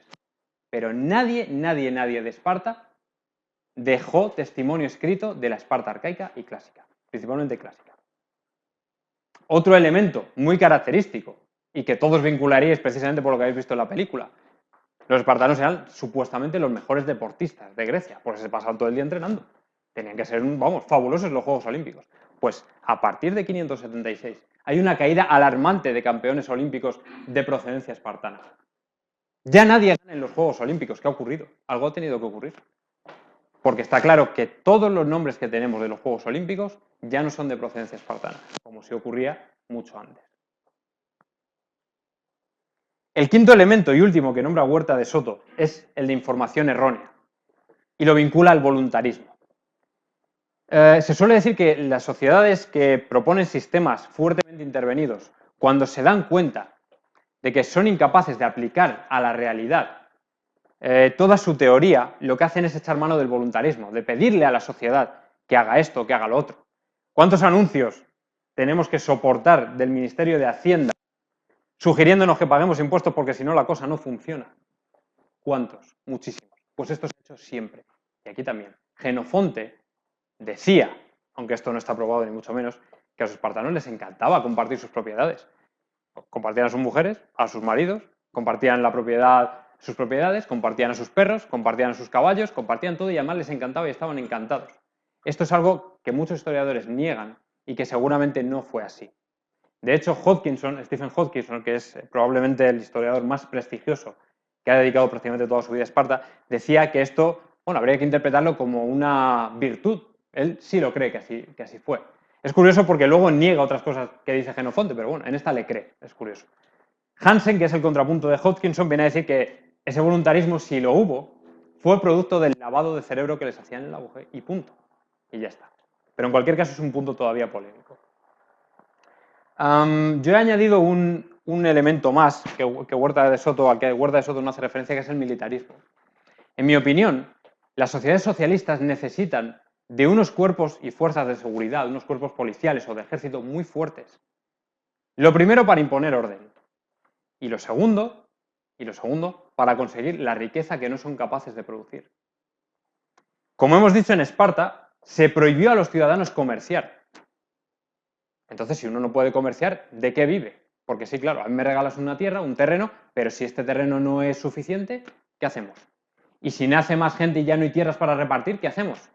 Pero nadie de Esparta dejó testimonio escrito de la Esparta arcaica y clásica, principalmente clásica. Otro elemento muy característico y que todos vincularíais precisamente por lo que habéis visto en la película. Los espartanos eran supuestamente los mejores deportistas de Grecia, porque se pasaban todo el día entrenando. Tenían que ser, fabulosos los Juegos Olímpicos. Pues a partir de 576 hay una caída alarmante de campeones olímpicos de procedencia espartana. Ya nadie gana en los Juegos Olímpicos. ¿Qué ha ocurrido? Algo ha tenido que ocurrir. Porque está claro que todos los nombres que tenemos de los Juegos Olímpicos ya no son de procedencia espartana, como si ocurría mucho antes. El quinto elemento y último que nombra Huerta de Soto es el de información errónea y lo vincula al voluntarismo. Se suele decir que las sociedades que proponen sistemas fuertemente intervenidos, cuando se dan cuenta de que son incapaces de aplicar a la realidad toda su teoría, lo que hacen es echar mano del voluntarismo, de pedirle a la sociedad que haga esto, que haga lo otro. ¿Cuántos anuncios tenemos que soportar del Ministerio de Hacienda sugiriéndonos que paguemos impuestos porque si no la cosa no funciona? ¿Cuántos? Muchísimos. Pues esto se ha hecho siempre. Y aquí también. Jenofonte decía, aunque esto no está probado ni mucho menos, que a los espartanos les encantaba compartir sus propiedades. Compartían a sus mujeres, a sus maridos, compartían sus propiedades, compartían a sus perros, compartían a sus caballos, compartían todo y además les encantaba y estaban encantados. Esto es algo que muchos historiadores niegan y que seguramente no fue así. De hecho, Stephen Hodgkinson, que es probablemente el historiador más prestigioso que ha dedicado prácticamente toda su vida a Esparta, decía que esto, habría que interpretarlo como una virtud. Él sí lo cree que así fue. Es curioso porque luego niega otras cosas que dice Jenofonte, pero en esta le cree, es curioso. Hansen, que es el contrapunto de Hodgkinson, viene a decir que ese voluntarismo, si lo hubo, fue producto del lavado de cerebro que les hacían en la UG y punto. Y ya está. Pero en cualquier caso es un punto todavía polémico. Yo he añadido un elemento más al que Huerta de Soto no hace referencia, que es el militarismo. En mi opinión, las sociedades socialistas necesitan de unos cuerpos y fuerzas de seguridad, unos cuerpos policiales o de ejército muy fuertes. Lo primero, para imponer orden. Y lo segundo, para conseguir la riqueza que no son capaces de producir. Como hemos dicho, en Esparta se prohibió a los ciudadanos comerciar. Entonces, si uno no puede comerciar, ¿de qué vive? Porque sí, claro, a mí me regalas una tierra, un terreno, pero si este terreno no es suficiente, ¿qué hacemos? Y si nace más gente y ya no hay tierras para repartir, ¿qué hacemos?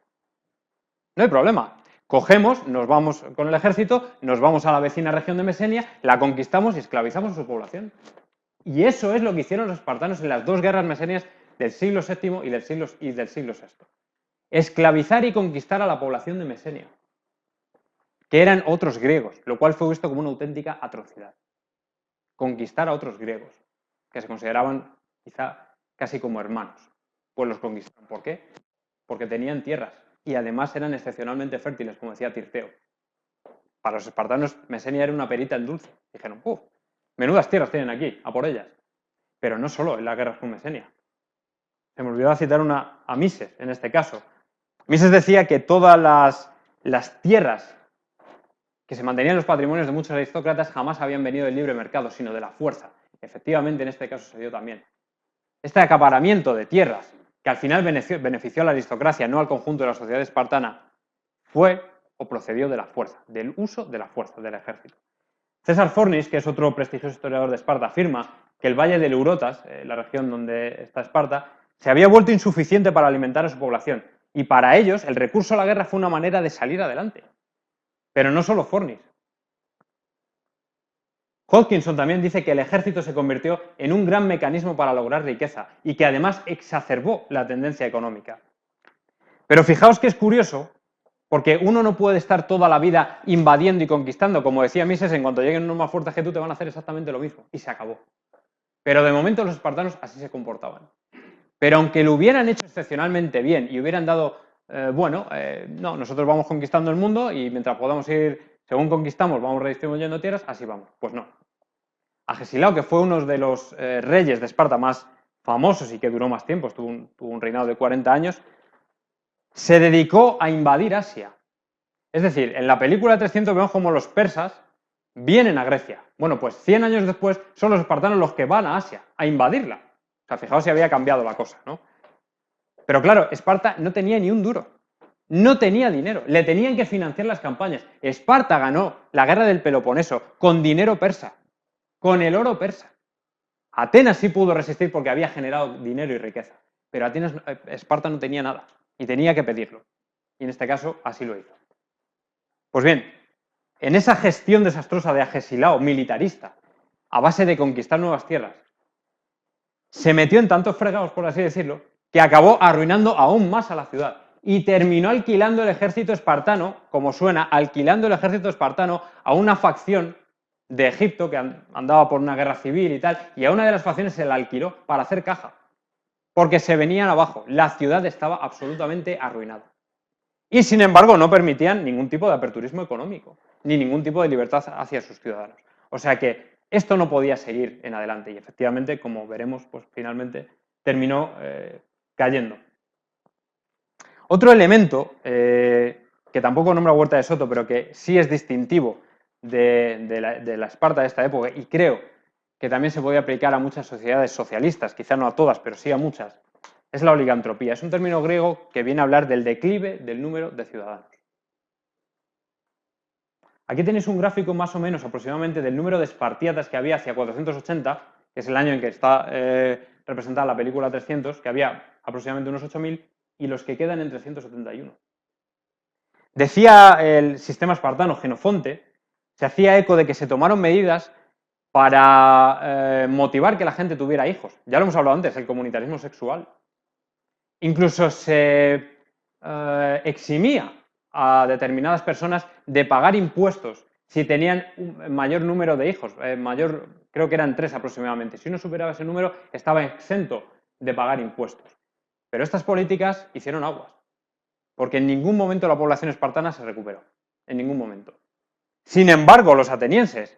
No hay problema. Cogemos, nos vamos con el ejército, nos vamos a la vecina región de Mesenia, la conquistamos y esclavizamos a su población. Y eso es lo que hicieron los espartanos en las dos guerras mesenias del siglo VII y del siglo VI. Esclavizar y conquistar a la población de Mesenia, que eran otros griegos, lo cual fue visto como una auténtica atrocidad. Conquistar a otros griegos, que se consideraban quizá casi como hermanos. Pues los conquistaron. ¿Por qué? Porque tenían tierras y además eran excepcionalmente fértiles, como decía Tirteo. Para los espartanos, Mesenia era una perita en dulce. Dijeron, menudas tierras tienen aquí, a por ellas. Pero no solo en las guerras con Mesenia. Se me olvidó citar a Mises, en este caso. Mises decía que todas las tierras que se mantenían en los patrimonios de muchos aristócratas jamás habían venido del libre mercado, sino de la fuerza. Efectivamente, en este caso se dio también. Este acaparamiento de tierras que al final benefició a la aristocracia, no al conjunto de la sociedad espartana, fue o procedió de la fuerza, del uso de la fuerza del ejército. César Fornis, que es otro prestigioso historiador de Esparta, afirma que el valle del Eurotas, la región donde está Esparta, se había vuelto insuficiente para alimentar a su población, y para ellos el recurso a la guerra fue una manera de salir adelante. Pero no solo Fornis. Hodgkinson también dice que el ejército se convirtió en un gran mecanismo para lograr riqueza y que además exacerbó la tendencia económica. Pero fijaos que es curioso, porque uno no puede estar toda la vida invadiendo y conquistando. Como decía Mises, en cuanto lleguen unos más fuertes que tú te van a hacer exactamente lo mismo. Y se acabó. Pero de momento los espartanos así se comportaban. Pero aunque lo hubieran hecho excepcionalmente bien y hubieran dado, no, nosotros vamos conquistando el mundo y mientras podamos ir, según conquistamos, vamos redistribuyendo tierras, así vamos. Pues no. Agesilao, que fue uno de los reyes de Esparta más famosos y que duró más tiempo, tuvo un reinado de 40 años, se dedicó a invadir Asia. Es decir, en la película 300 vemos como los persas vienen a Grecia. Bueno, pues 100 años después son los espartanos los que van a Asia, a invadirla. O sea, fijaos si había cambiado la cosa, ¿no? Pero claro, Esparta no tenía ni un duro. No tenía dinero. Le tenían que financiar las campañas. Esparta ganó la guerra del Peloponeso con dinero persa, con el oro persa. Atenas sí pudo resistir porque había generado dinero y riqueza. Pero Esparta no tenía nada y tenía que pedirlo. Y en este caso así lo hizo. Pues bien, en esa gestión desastrosa de Agesilao, militarista, a base de conquistar nuevas tierras, se metió en tantos fregados, por así decirlo, que acabó arruinando aún más a la ciudad y terminó alquilando el ejército espartano, como suena, alquilando el ejército espartano a una facción de Egipto que andaba por una guerra civil y tal, y a una de las facciones se la alquiló para hacer caja, porque se venían abajo, la ciudad estaba absolutamente arruinada. Y sin embargo no permitían ningún tipo de aperturismo económico, ni ningún tipo de libertad hacia sus ciudadanos. O sea que esto no podía seguir en adelante y efectivamente, como veremos, pues finalmente terminó cayendo. Otro elemento que tampoco nombra Huerta de Soto, pero que sí es distintivo de la Esparta de esta época, y creo que también se podía aplicar a muchas sociedades socialistas, quizá no a todas, pero sí a muchas, es la oligantropía. Es un término griego que viene a hablar del declive del número de ciudadanos. Aquí tenéis un gráfico más o menos aproximadamente del número de espartiatas que había hacia 480, que es el año en que está representada la película 300, que había aproximadamente unos 8.000, y los que quedan en 371. Decía el sistema espartano, Genofonte, se hacía eco de que se tomaron medidas para motivar que la gente tuviera hijos. Ya lo hemos hablado antes, el comunitarismo sexual. Incluso se eximía a determinadas personas de pagar impuestos si tenían un mayor número de hijos, creo que eran 3 aproximadamente. Si uno superaba ese número, estaba exento de pagar impuestos. Pero estas políticas hicieron aguas, porque en ningún momento la población espartana se recuperó, en ningún momento. Sin embargo, los atenienses,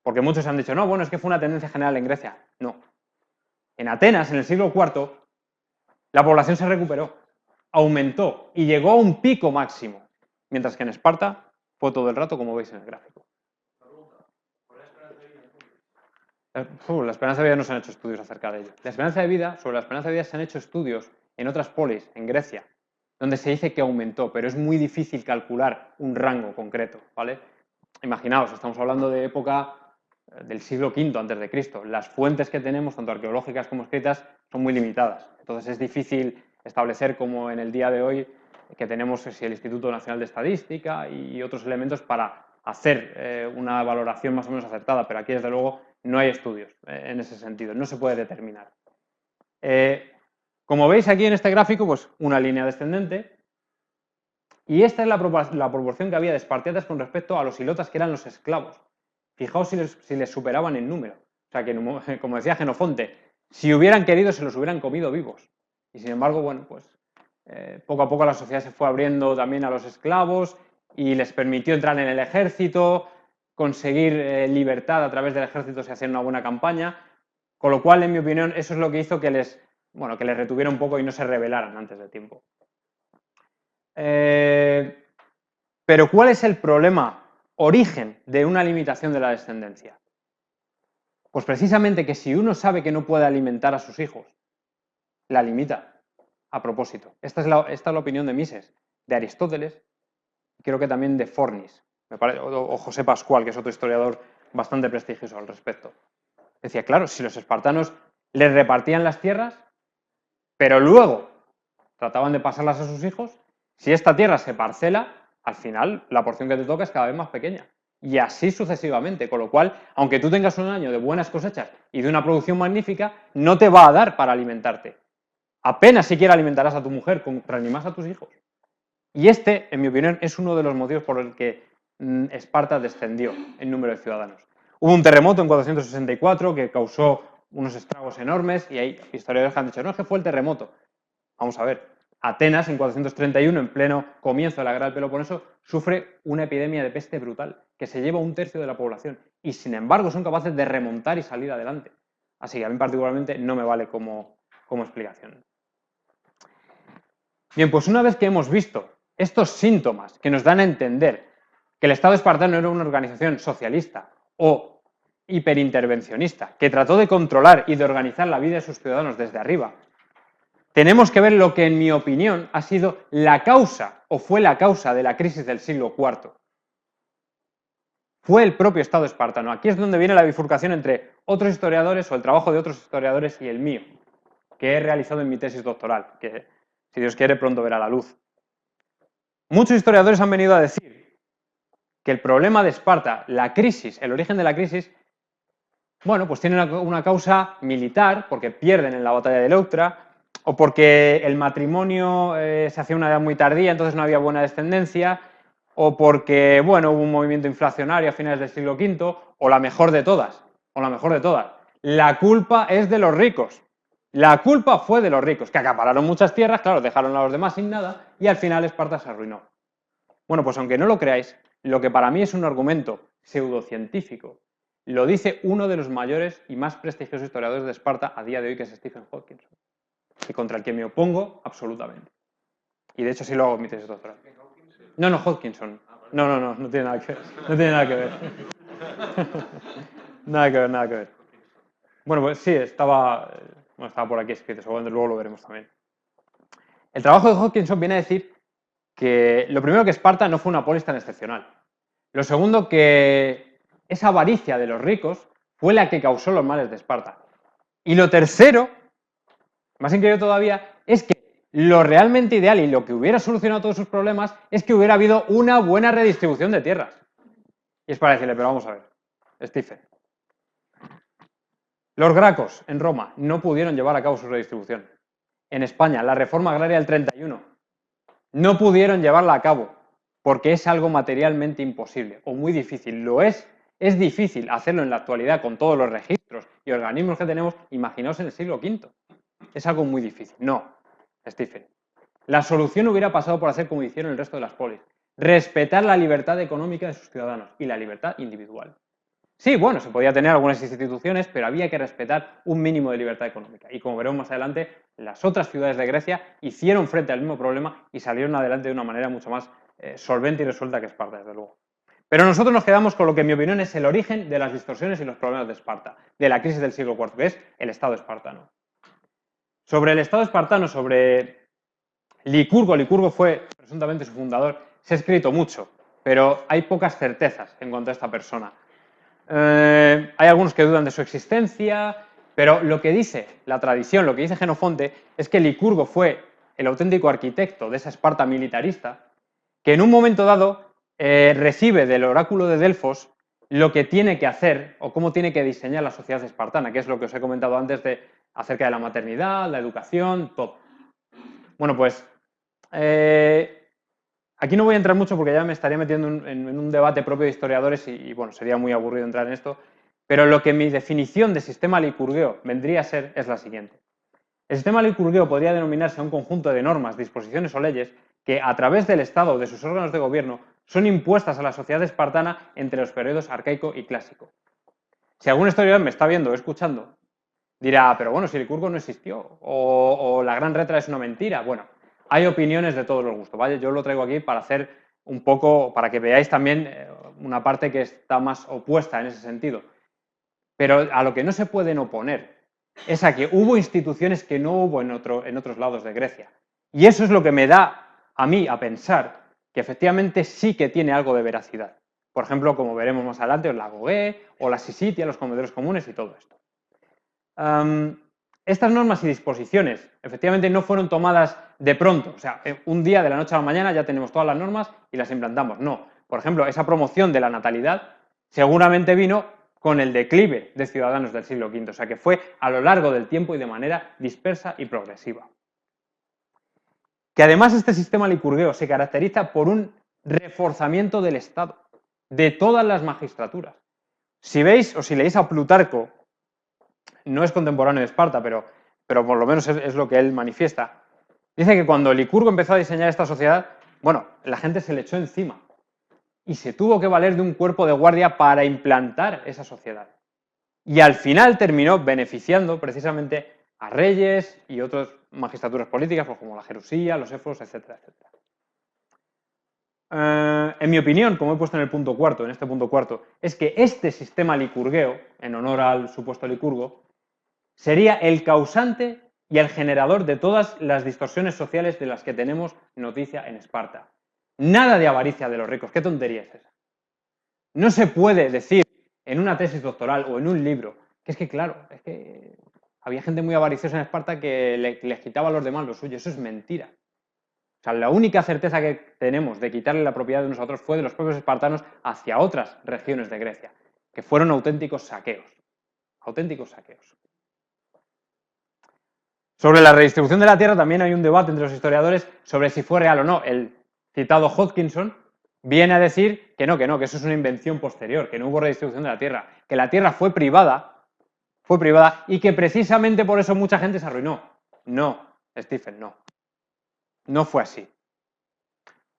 porque muchos han dicho, no, bueno, es que fue una tendencia general en Grecia. No. En Atenas, en el siglo IV, la población se recuperó, aumentó y llegó a un pico máximo, mientras que en Esparta fue todo el rato como veis en el gráfico. La esperanza de vida no se han hecho estudios acerca de ello. Sobre la esperanza de vida se han hecho estudios en otras polis, en Grecia, donde se dice que aumentó, pero es muy difícil calcular un rango concreto, ¿vale? Imaginaos, estamos hablando de época del siglo V a.C. Las fuentes que tenemos, tanto arqueológicas como escritas, son muy limitadas. Entonces es difícil establecer, como en el día de hoy, que tenemos el Instituto Nacional de Estadística y otros elementos para hacer una valoración más o menos acertada, pero aquí, desde luego, no hay estudios en ese sentido, no se puede determinar. Como veis aquí en este gráfico, pues una línea descendente, y esta es la proporción que había de espartiatas con respecto a los ilotas, que eran los esclavos. Fijaos si les superaban en número. O sea que, como decía Genofonte, si hubieran querido se los hubieran comido vivos. Y sin embargo, bueno, pues poco a poco la sociedad se fue abriendo también a los esclavos y les permitió entrar en el ejército, conseguir libertad a través del ejército si hacían una buena campaña, con lo cual, en mi opinión, eso es lo que hizo que les retuviera un poco y no se rebelaran antes de tiempo. Pero ¿cuál es el problema, origen de una limitación de la descendencia? Pues precisamente que si uno sabe que no puede alimentar a sus hijos, la limita. a propósito. Esta es la opinión de Mises, de Aristóteles, y creo que también de Fornis, o José Pascual, que es otro historiador bastante prestigioso al respecto. Decía, claro, si los espartanos les repartían las tierras, pero luego trataban de pasarlas a sus hijos, si esta tierra se parcela, al final la porción que te toca es cada vez más pequeña. Y así sucesivamente, con lo cual, aunque tú tengas un año de buenas cosechas y de una producción magnífica, no te va a dar para alimentarte. Apenas siquiera alimentarás a tu mujer, ni más a tus hijos. Y este, en mi opinión, es uno de los motivos por el que Esparta descendió en número de ciudadanos. Hubo un terremoto en 464 que causó unos estragos enormes y hay historiadores que han dicho, no, es que fue el terremoto. Vamos a ver, Atenas en 431, en pleno comienzo de la guerra del Peloponeso, sufre una epidemia de peste brutal que se lleva 1/3 de la población y sin embargo son capaces de remontar y salir adelante. Así que a mí particularmente no me vale como explicación. Bien, pues una vez que hemos visto estos síntomas que nos dan a entender que el Estado espartano era una organización socialista o hiperintervencionista que trató de controlar y de organizar la vida de sus ciudadanos desde arriba, tenemos que ver lo que, en mi opinión, ha sido la causa o fue la causa de la crisis del siglo IV. Fue el propio Estado espartano. Aquí es donde viene la bifurcación entre otros historiadores o el trabajo de otros historiadores y el mío, que he realizado en mi tesis doctoral, que, si Dios quiere, pronto verá la luz. Muchos historiadores han venido a decir que el problema de Esparta, la crisis, el origen de la crisis, bueno, pues tiene una causa militar, porque pierden en la batalla de Leuctra, o porque el matrimonio se hacía a una edad muy tardía, entonces no había buena descendencia, o porque, bueno, hubo un movimiento inflacionario a finales del siglo V, o la mejor de todas, la culpa es de los ricos. La culpa fue de los ricos, que acapararon muchas tierras, claro, dejaron a los demás sin nada, y al final Esparta se arruinó. Bueno, pues aunque no lo creáis, lo que para mí es un argumento pseudocientífico, lo dice uno de los mayores y más prestigiosos historiadores de Esparta a día de hoy, que es Stephen Hodgkinson, y contra el que me opongo absolutamente. Y de hecho sí lo hago en mi tesis doctoral. No, Hodgkinson. No tiene nada que ver. No tiene nada que ver. Nada que ver. Bueno, pues sí, estaba por aquí escrito, seguramente luego lo veremos también. El trabajo de Hodgkinson viene a decir que lo primero, que Esparta no fue una polis tan excepcional. Lo segundo, que esa avaricia de los ricos fue la que causó los males de Esparta. Y lo tercero, más increíble todavía, es que lo realmente ideal y lo que hubiera solucionado todos sus problemas es que hubiera habido una buena redistribución de tierras. Y es para decirle, pero vamos a ver, Stephen. Los gracos en Roma no pudieron llevar a cabo su redistribución. En España, la reforma agraria del 31 no pudieron llevarla a cabo porque es algo materialmente imposible o muy difícil. Lo es difícil hacerlo en la actualidad con todos los registros y organismos que tenemos, imaginaos en el siglo V. Es algo muy difícil. No, Stephen. La solución hubiera pasado por hacer como hicieron el resto de las polis. Respetar la libertad económica de sus ciudadanos y la libertad individual. Sí, bueno, se podía tener algunas instituciones, pero había que respetar un mínimo de libertad económica. Y como veremos más adelante, las otras ciudades de Grecia hicieron frente al mismo problema y salieron adelante de una manera mucho más solvente y resuelta que Esparta, desde luego. Pero nosotros nos quedamos con lo que en mi opinión es el origen de las distorsiones y los problemas de Esparta, de la crisis del siglo IV, que es el Estado espartano. Sobre el Estado espartano, sobre Licurgo fue presuntamente su fundador, se ha escrito mucho, pero hay pocas certezas en cuanto a esta persona. Hay algunos que dudan de su existencia, pero lo que dice la tradición, lo que dice Jenofonte, es que Licurgo fue el auténtico arquitecto de esa Esparta militarista, que en un momento dado recibe del oráculo de Delfos lo que tiene que hacer o cómo tiene que diseñar la sociedad espartana, que es lo que os he comentado antes acerca de la maternidad, la educación, todo. Bueno, pues aquí no voy a entrar mucho porque ya me estaría metiendo en un debate propio de historiadores y bueno, sería muy aburrido entrar en esto, pero lo que mi definición de sistema licurgueo vendría a ser es la siguiente. El sistema licurgueo podría denominarse a un conjunto de normas, disposiciones o leyes que a través del Estado o de sus órganos de gobierno son impuestas a la sociedad espartana entre los periodos arcaico y clásico. Si algún historiador me está viendo o escuchando, dirá, pero bueno, si Licurgo no existió o la Gran Rétora es una mentira. Bueno, hay opiniones de todos los gustos, ¿vale? Yo lo traigo aquí para hacer un poco, para que veáis también una parte que está más opuesta en ese sentido. Pero a lo que no se pueden oponer es a que hubo instituciones que no hubo en otros lados de Grecia. Y eso es lo que me da a mí a pensar que efectivamente sí que tiene algo de veracidad. Por ejemplo, como veremos más adelante, la GOE o la Syssitia, los comedores comunes y todo esto. Estas normas y disposiciones efectivamente no fueron tomadas de pronto, o sea, un día de la noche a la mañana ya tenemos todas las normas y las implantamos. No, por ejemplo, esa promoción de la natalidad seguramente vino con el declive de ciudadanos del siglo V, o sea que fue a lo largo del tiempo y de manera dispersa y progresiva. Que además este sistema licurgueo se caracteriza por un reforzamiento del Estado, de todas las magistraturas. Si veis o si leéis a Plutarco, no es contemporáneo de Esparta, pero por lo menos es lo que él manifiesta, dice que cuando Licurgo empezó a diseñar esta sociedad, bueno, la gente se le echó encima y se tuvo que valer de un cuerpo de guardia para implantar esa sociedad. Y al final terminó beneficiando precisamente a reyes y otras magistraturas políticas, pues como la Jerusía, los éforos, etcétera, etcétera. En mi opinión, como he puesto en el punto cuarto, en este punto cuarto, es que este sistema licurgueo, en honor al supuesto Licurgo, sería el causante y el generador de todas las distorsiones sociales de las que tenemos noticia en Esparta. Nada de avaricia de los ricos, ¿qué tontería es esa? No se puede decir en una tesis doctoral o en un libro que es que, claro, es que había gente muy avariciosa en Esparta que les quitaba a los demás lo suyo. Eso es mentira. O sea, la única certeza que tenemos de quitarle la propiedad de nosotros fue de los propios espartanos hacia otras regiones de Grecia, que fueron auténticos saqueos. Auténticos saqueos. Sobre la redistribución de la tierra también hay un debate entre los historiadores sobre si fue real o no. El citado Hodgkinson viene a decir que no, que eso es una invención posterior, que no hubo redistribución de la tierra, que la tierra fue privada y que precisamente por eso mucha gente se arruinó. No, Stephen, no. No fue así.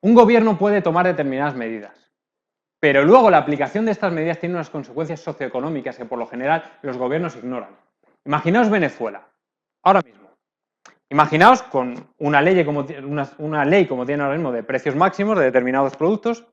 Un gobierno puede tomar determinadas medidas, pero luego la aplicación de estas medidas tiene unas consecuencias socioeconómicas que por lo general los gobiernos ignoran. Imaginaos Venezuela, ahora mismo. Imaginaos con una ley como tiene ahora mismo de precios máximos de determinados productos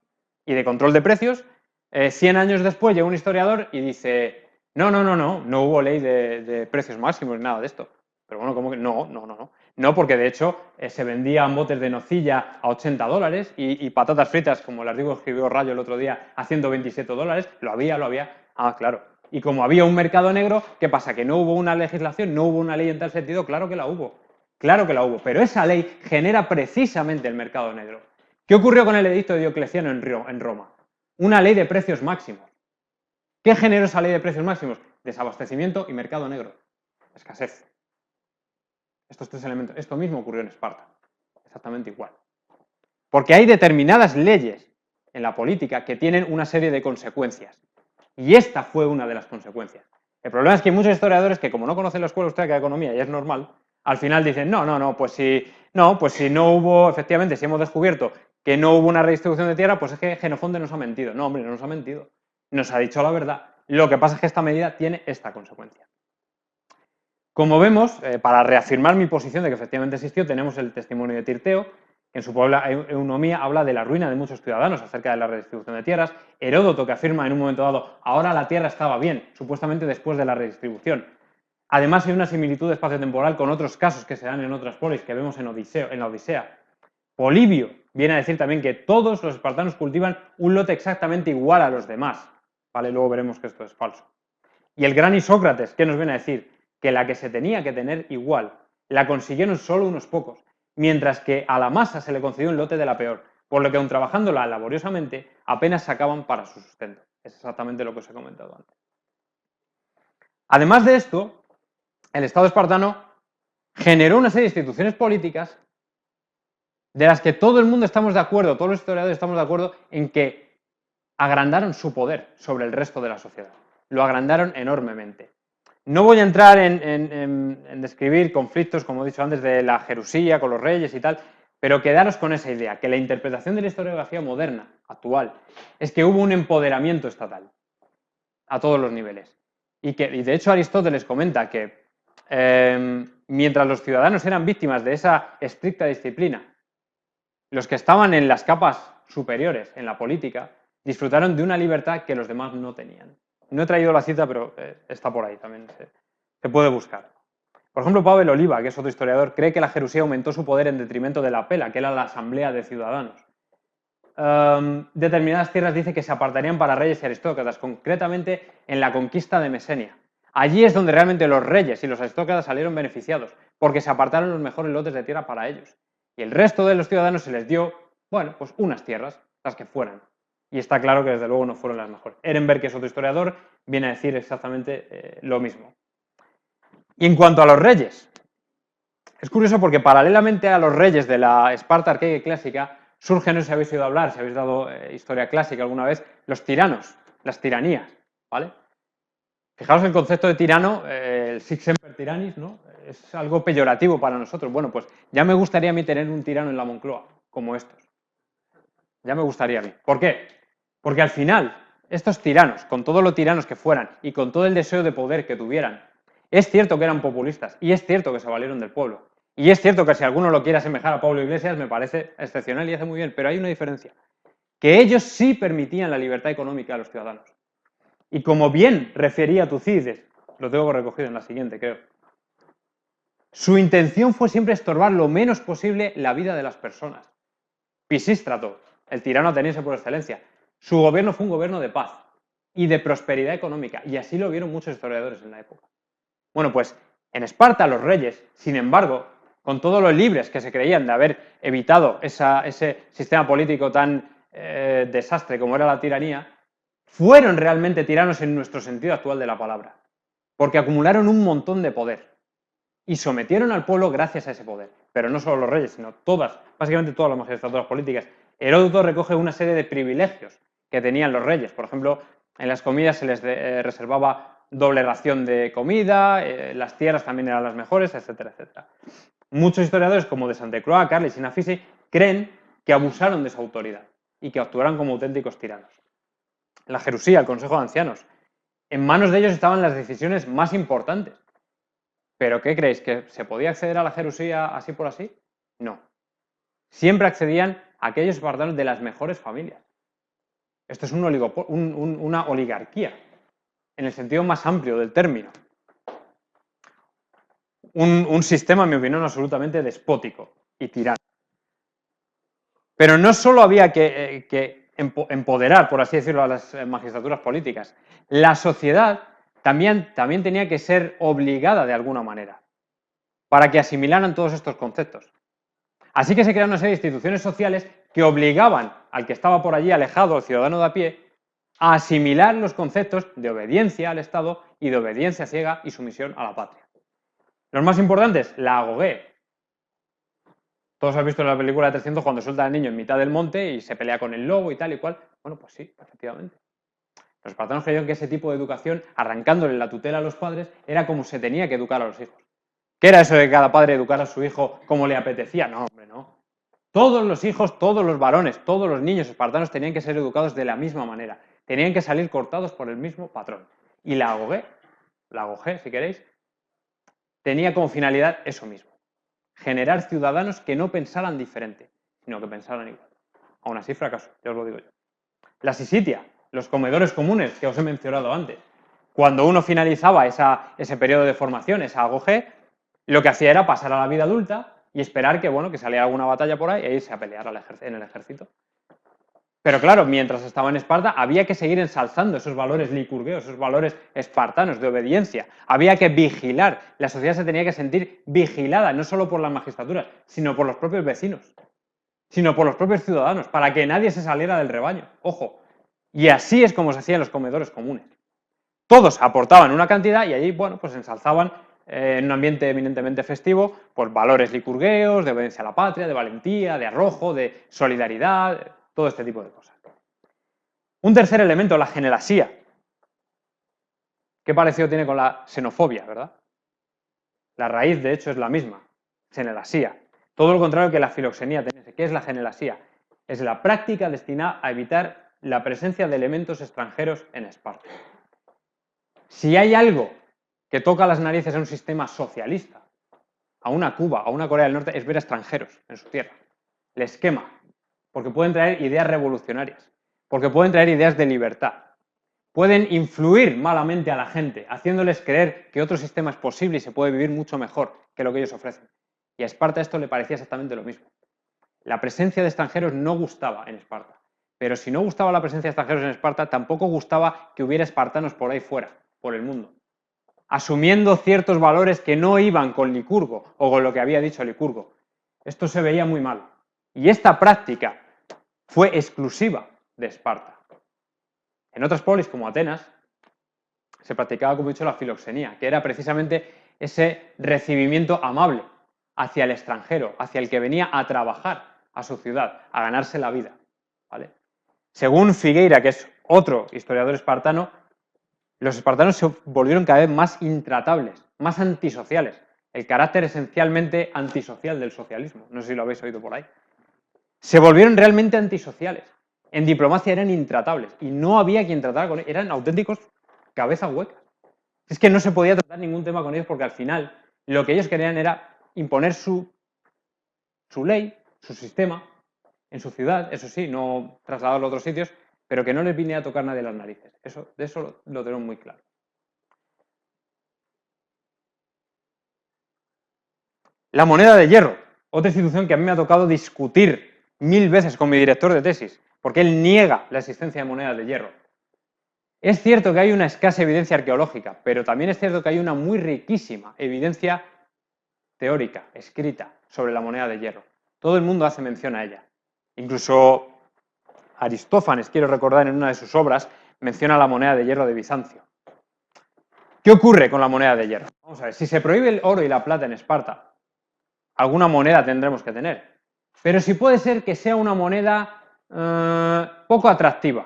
y de control de precios. 100 años después llega un historiador y dice, no hubo ley de precios máximos, nada de esto. Pero bueno, ¿cómo que? No, porque de hecho se vendían botes de nocilla a $80 y patatas fritas, como el artículo que escribió Rayo el otro día, a $127. Lo había. Ah, claro. Y como había un mercado negro, ¿qué pasa? ¿Que no hubo una legislación? ¿No hubo una ley en tal sentido? Claro que la hubo. Claro que la hubo, pero esa ley genera precisamente el mercado negro. ¿Qué ocurrió con el edicto de Diocleciano en Roma? Una ley de precios máximos. ¿Qué generó esa ley de precios máximos? Desabastecimiento y mercado negro. Escasez. Estos tres elementos. Esto mismo ocurrió en Esparta. Exactamente igual. Porque hay determinadas leyes en la política que tienen una serie de consecuencias. Y esta fue una de las consecuencias. El problema es que hay muchos historiadores que, como no conocen la escuela austríaca de economía y es normal, al final dicen, pues si no hubo, efectivamente, si hemos descubierto que no hubo una redistribución de tierra, pues es que Jenofonte nos ha mentido. No, hombre, no nos ha mentido. Nos ha dicho la verdad. Lo que pasa es que esta medida tiene esta consecuencia. Como vemos, para reafirmar mi posición de que efectivamente existió, tenemos el testimonio de Tirteo, que en su Eunomía habla de la ruina de muchos ciudadanos acerca de la redistribución de tierras. Heródoto, que afirma en un momento dado, ahora la tierra estaba bien, supuestamente después de la redistribución. Además, hay una similitud espaciotemporal con otros casos que se dan en otras polis que vemos en la Odisea. Polibio viene a decir también que todos los espartanos cultivan un lote exactamente igual a los demás. ¿Vale? Luego veremos que esto es falso. Y el gran Isócrates, ¿qué nos viene a decir? Que la que se tenía que tener igual la consiguieron solo unos pocos, mientras que a la masa se le concedió un lote de la peor, por lo que aun trabajándola laboriosamente, apenas sacaban para su sustento. Es exactamente lo que os he comentado antes. Además de esto, el Estado espartano generó una serie de instituciones políticas de las que todo el mundo estamos de acuerdo, todos los historiadores estamos de acuerdo en que agrandaron su poder sobre el resto de la sociedad. Lo agrandaron enormemente. No voy a entrar en describir conflictos, como he dicho antes, de la Jerusía con los reyes y tal, pero quedaros con esa idea, que la interpretación de la historiografía moderna, actual, es que hubo un empoderamiento estatal a todos los niveles. Y de hecho Aristóteles comenta que mientras los ciudadanos eran víctimas de esa estricta disciplina, los que estaban en las capas superiores, en la política, disfrutaron de una libertad que los demás no tenían. No he traído la cita, pero está por ahí también, se puede buscar. Por ejemplo, Pavel Oliva, que es otro historiador, cree que la Jerusía aumentó su poder en detrimento de la Pela, que era la asamblea de ciudadanos. Determinadas tierras dice que se apartarían para reyes y aristócratas, concretamente en la conquista de Mesenia. Allí es donde realmente los reyes y los aristócratas salieron beneficiados, porque se apartaron los mejores lotes de tierra para ellos. Y el resto de los ciudadanos se les dio, bueno, pues unas tierras, las que fueran. Y está claro que desde luego no fueron las mejores. Ehrenberg, que es otro historiador, viene a decir exactamente lo mismo. Y en cuanto a los reyes, es curioso porque paralelamente a los reyes de la Esparta arcaica y clásica, surgen, no sé si habéis oído hablar, si habéis dado historia clásica alguna vez, los tiranos, las tiranías, ¿vale? Fijaos el concepto de tirano, el sic semper tyrannis, ¿no? Es algo peyorativo para nosotros. Bueno, pues ya me gustaría a mí tener un tirano en la Moncloa, como estos. Ya me gustaría a mí. ¿Por qué? Porque al final, estos tiranos, con todos los tiranos que fueran y con todo el deseo de poder que tuvieran, es cierto que eran populistas y es cierto que se valieron del pueblo. Y es cierto que si alguno lo quiere asemejar a Pablo Iglesias me parece excepcional y hace muy bien, pero hay una diferencia. Que ellos sí permitían la libertad económica a los ciudadanos. Y como bien refería Tucídides, lo tengo recogido en la siguiente, creo, su intención fue siempre estorbar lo menos posible la vida de las personas. Pisístrato, el tirano ateniense por excelencia, su gobierno fue un gobierno de paz y de prosperidad económica, y así lo vieron muchos historiadores en la época. Bueno, pues en Esparta los reyes, sin embargo, con todos los libres que se creían de haber evitado ese sistema político tan desastre como era la tiranía, fueron realmente tiranos en nuestro sentido actual de la palabra, porque acumularon un montón de poder y sometieron al pueblo gracias a ese poder. Pero no solo los reyes, sino básicamente todas las magistraturas políticas. Heródoto recoge una serie de privilegios que tenían los reyes. Por ejemplo, en las comidas se les reservaba doble ración de comida, las tierras también eran las mejores, etcétera, etcétera. Muchos historiadores, como de Santa Croix, Carles y Nafisi, creen que abusaron de su autoridad y que actuaron como auténticos tiranos. La Jerusía, el Consejo de Ancianos, en manos de ellos estaban las decisiones más importantes. ¿Pero qué creéis? ¿Que se podía acceder a la Jerusía así por así? No. Siempre accedían a aquellos espartanos de las mejores familias. Esto es una oligarquía, en el sentido más amplio del término. Un sistema, en mi opinión, absolutamente despótico y tirano. Pero no solo había que empoderar, por así decirlo, a las magistraturas políticas. La sociedad también tenía que ser obligada de alguna manera para que asimilaran todos estos conceptos. Así que se crearon una serie de instituciones sociales que obligaban al que estaba por allí alejado, al ciudadano de a pie, a asimilar los conceptos de obediencia al Estado y de obediencia ciega y sumisión a la patria. Los más importantes, la agoge. Todos habéis visto en la película de 300 cuando suelta al niño en mitad del monte y se pelea con el lobo y tal y cual. Bueno, pues sí, efectivamente. Los espartanos creyeron que ese tipo de educación, arrancándole la tutela a los padres, era como se tenía que educar a los hijos. ¿Qué era eso de que cada padre educara a su hijo como le apetecía? No, hombre, no. Todos los hijos, todos los varones, todos los niños espartanos tenían que ser educados de la misma manera. Tenían que salir cortados por el mismo patrón. Y la agoge, si queréis, tenía como finalidad eso mismo. Generar ciudadanos que no pensaran diferente, sino que pensaran igual. Aún así fracasó, ya os lo digo yo. La sisitia, los comedores comunes que os he mencionado antes. Cuando uno finalizaba ese periodo de formación, esa agoge, lo que hacía era pasar a la vida adulta y esperar que saliera alguna batalla por ahí e irse a pelear en el ejército. Pero claro, mientras estaba en Esparta había que seguir ensalzando esos valores licurgueos, esos valores espartanos de obediencia. Había que vigilar. La sociedad se tenía que sentir vigilada, no solo por las magistraturas, sino por los propios vecinos, sino por los propios ciudadanos, para que nadie se saliera del rebaño. Ojo. Y así es como se hacían los comedores comunes. Todos aportaban una cantidad y allí, bueno, pues ensalzaban en un ambiente eminentemente festivo, pues valores licurgueos, de obediencia a la patria, de valentía, de arrojo, de solidaridad, todo este tipo de cosas. Un tercer elemento, la genelasía. ¿Qué parecido tiene con la xenofobia, verdad? La raíz, de hecho, es la misma, genelasía. Todo lo contrario que la filoxenía. ¿Qué es la genelasía? Es la práctica destinada a evitar la presencia de elementos extranjeros en Esparta. Si hay algo que toca las narices a un sistema socialista, a una Cuba, a una Corea del Norte, es ver a extranjeros en su tierra. Les quema, porque pueden traer ideas revolucionarias, porque pueden traer ideas de libertad, pueden influir malamente a la gente, haciéndoles creer que otro sistema es posible y se puede vivir mucho mejor que lo que ellos ofrecen. Y a Esparta esto le parecía exactamente lo mismo. La presencia de extranjeros no gustaba en Esparta. Pero si no gustaba la presencia de extranjeros en Esparta, tampoco gustaba que hubiera espartanos por ahí fuera, por el mundo, asumiendo ciertos valores que no iban con Licurgo o con lo que había dicho Licurgo. Esto se veía muy mal. Y esta práctica fue exclusiva de Esparta. En otras polis, como Atenas, se practicaba, como he dicho, la filoxenía, que era precisamente ese recibimiento amable hacia el extranjero, hacia el que venía a trabajar a su ciudad, a ganarse la vida, ¿vale? Según Figueira, que es otro historiador espartano, los espartanos se volvieron cada vez más intratables, más antisociales, el carácter esencialmente antisocial del socialismo, no sé si lo habéis oído por ahí. Se volvieron realmente antisociales. En diplomacia eran intratables y no había quien tratara con ellos, eran auténticos cabezas huecas. Es que no se podía tratar ningún tema con ellos porque al final lo que ellos querían era imponer su ley, su sistema, en su ciudad, eso sí, no trasladarlo a otros sitios, pero que no les viniera a tocar nadie las narices. De eso lo tenemos muy claro. La moneda de hierro, otra institución que a mí me ha tocado discutir 1000 veces con mi director de tesis, porque él niega la existencia de monedas de hierro. Es cierto que hay una escasa evidencia arqueológica, pero también es cierto que hay una muy riquísima evidencia teórica, escrita, sobre la moneda de hierro. Todo el mundo hace mención a ella. Incluso Aristófanes, quiero recordar, en una de sus obras, menciona la moneda de hierro de Bizancio. ¿Qué ocurre con la moneda de hierro? Vamos a ver, si se prohíbe el oro y la plata en Esparta, alguna moneda tendremos que tener. Pero si puede ser que sea una moneda poco atractiva,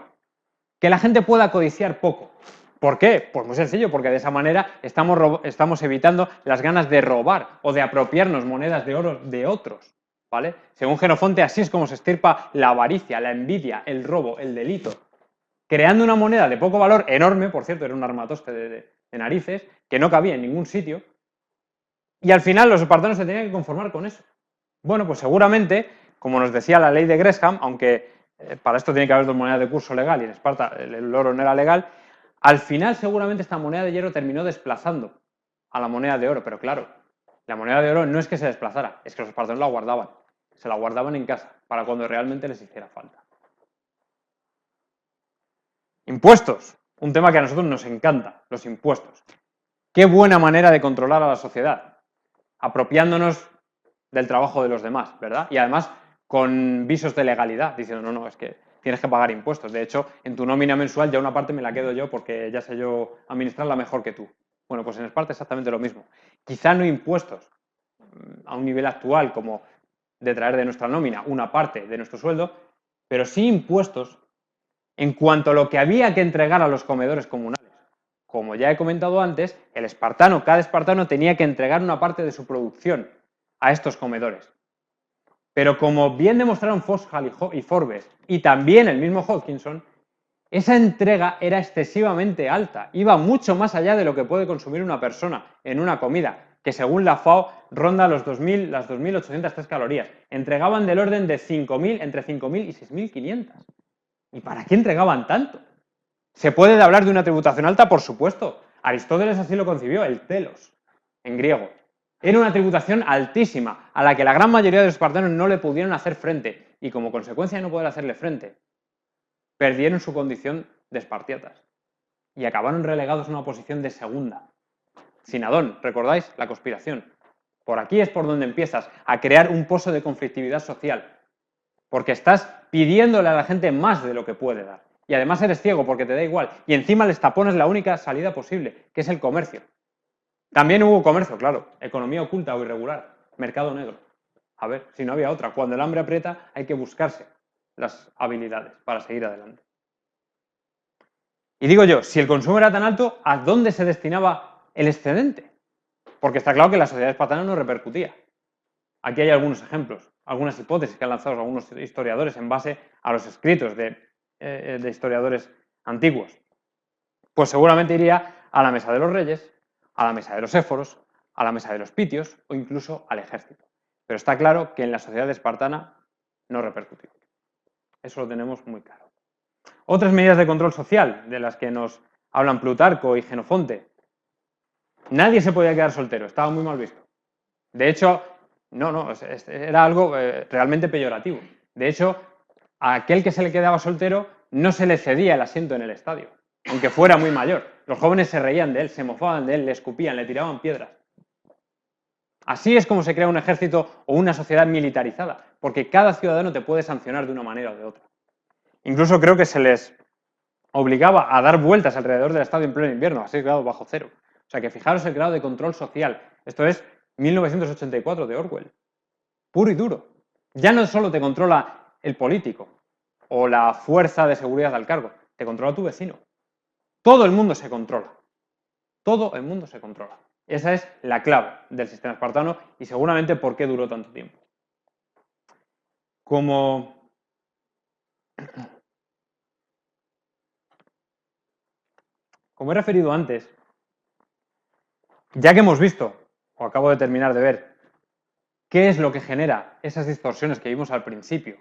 que la gente pueda codiciar poco. ¿Por qué? Pues muy sencillo, porque de esa manera estamos evitando las ganas de robar o de apropiarnos monedas de oro de otros, ¿vale? Según Jenofonte, así es como se extirpa la avaricia, la envidia, el robo, el delito, creando una moneda de poco valor, enorme, por cierto, era un armatoste de narices, que no cabía en ningún sitio, y al final los espartanos se tenían que conformar con eso. Bueno, pues seguramente, como nos decía la ley de Gresham, aunque para esto tiene que haber dos monedas de curso legal y en Esparta el oro no era legal, al final seguramente esta moneda de hierro terminó desplazando a la moneda de oro, pero claro, la moneda de oro no es que se desplazara, es que los espartanos la guardaban, se la guardaban en casa para cuando realmente les hiciera falta. Impuestos, un tema que a nosotros nos encanta, los impuestos. Qué buena manera de controlar a la sociedad, apropiándonos del trabajo de los demás, ¿verdad? Y además con visos de legalidad, diciendo, no, es que tienes que pagar impuestos. De hecho, en tu nómina mensual ya una parte me la quedo yo porque ya sé yo administrarla mejor que tú. Bueno, pues en Esparta exactamente lo mismo. Quizá no impuestos a un nivel actual como de traer de nuestra nómina una parte de nuestro sueldo, pero sí impuestos en cuanto a lo que había que entregar a los comedores comunales. Como ya he comentado antes, cada espartano tenía que entregar una parte de su producción a estos comedores. Pero como bien demostraron Foxhall y Forbes, y también el mismo Hodgkinson, esa entrega era excesivamente alta, iba mucho más allá de lo que puede consumir una persona en una comida, que según la FAO ronda las 2.803 calorías. Entregaban del orden de entre 5.000 y 6.500. ¿Y para qué entregaban tanto? ¿Se puede hablar de una tributación alta? Por supuesto. Aristóteles así lo concibió, el telos, en griego. Era una tributación altísima, a la que la gran mayoría de los espartanos no le pudieron hacer frente, y como consecuencia de no poder hacerle frente, perdieron su condición de espartiatas y acabaron relegados a una posición de segunda. Cinadón, ¿recordáis? La conspiración. Por aquí es por donde empiezas a crear un pozo de conflictividad social, porque estás pidiéndole a la gente más de lo que puede dar. Y además eres ciego porque te da igual. Y encima les tapones la única salida posible, que es el comercio. También hubo comercio, claro. Economía oculta o irregular. Mercado negro. A ver, si no había otra. Cuando el hambre aprieta hay que buscarse las habilidades para seguir adelante. Y digo yo, si el consumo era tan alto, ¿a dónde se destinaba el excedente? Porque está claro que en la sociedad espartana no repercutía. Aquí hay algunos ejemplos, algunas hipótesis que han lanzado algunos historiadores en base a los escritos de historiadores antiguos. Pues seguramente iría a la mesa de los reyes, a la mesa de los éforos, a la mesa de los pitios o incluso al ejército. Pero está claro que en la sociedad espartana no repercutió. Eso lo tenemos muy claro. Otras medidas de control social, de las que nos hablan Plutarco y Jenofonte. Nadie se podía quedar soltero, estaba muy mal visto. De hecho, era algo realmente peyorativo. De hecho, a aquel que se le quedaba soltero no se le cedía el asiento en el estadio, aunque fuera muy mayor. Los jóvenes se reían de él, se mofaban de él, le escupían, le tiraban piedras. Así es como se crea un ejército o una sociedad militarizada, porque cada ciudadano te puede sancionar de una manera o de otra. Incluso creo que se les obligaba a dar vueltas alrededor del estadio en pleno invierno, a 6 grados bajo cero. O sea que fijaros el grado de control social. Esto es 1984 de Orwell. Puro y duro. Ya no solo te controla el político o la fuerza de seguridad al cargo, te controla tu vecino. Todo el mundo se controla. Todo el mundo se controla. Esa es la clave del sistema espartano y seguramente por qué duró tanto tiempo. Como he referido antes, ya que hemos visto, o acabo de terminar de ver, qué es lo que genera esas distorsiones que vimos al principio,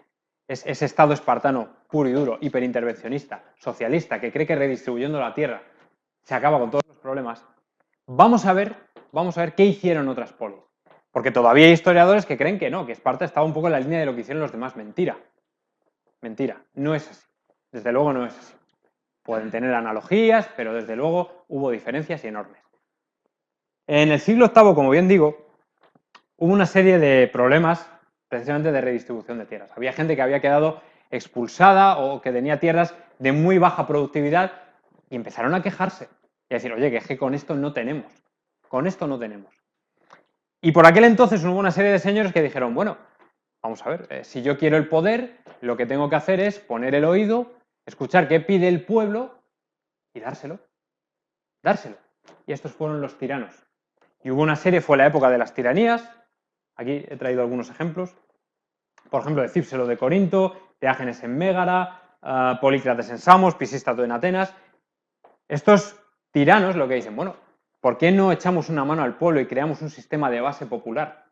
es ese Estado espartano puro y duro, hiperintervencionista, socialista, que cree que redistribuyendo la tierra se acaba con todos los problemas, vamos a ver qué hicieron otras polis. Porque todavía hay historiadores que creen que no, que Esparta estaba un poco en la línea de lo que hicieron los demás. Mentira. Mentira. No es así. Desde luego no es así. Pueden tener analogías, pero desde luego hubo diferencias y enormes. En el siglo VIII, como bien digo, hubo una serie de problemas precisamente de redistribución de tierras. Había gente que había quedado expulsada o que tenía tierras de muy baja productividad y empezaron a quejarse y a decir, oye, que es que con esto no tenemos. Con esto no tenemos. Y por aquel entonces hubo una serie de señores que dijeron, bueno, vamos a ver, si yo quiero el poder, lo que tengo que hacer es poner el oído, escuchar qué pide el pueblo y dárselo. Dárselo. Y estos fueron los tiranos. Y hubo una serie, fue la época de las tiranías. Aquí he traído algunos ejemplos. Por ejemplo, de Cípselo de Corinto, Teágenes en Mégara, Polícrates en Samos, Pisístrato en Atenas. Estos tiranos lo que dicen, bueno, ¿por qué no echamos una mano al pueblo y creamos un sistema de base popular?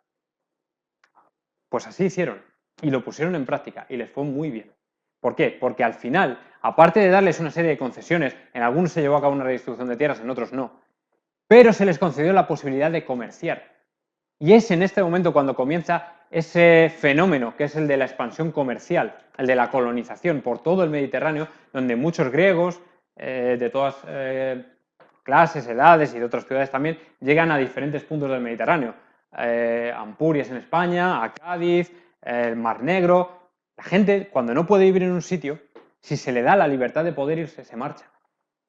Pues así hicieron y lo pusieron en práctica y les fue muy bien. ¿Por qué? Porque al final, aparte de darles una serie de concesiones, en algunos se llevó a cabo una redistribución de tierras, en otros no, pero se les concedió la posibilidad de comerciar. Y es en este momento cuando comienza ese fenómeno que es el de la expansión comercial, el de la colonización por todo el Mediterráneo, donde muchos griegos de todas clases, edades y de otras ciudades también llegan a diferentes puntos del Mediterráneo. Ampurias en España, a Cádiz, el Mar Negro. La gente, cuando no puede vivir en un sitio, si se le da la libertad de poder irse, se marcha.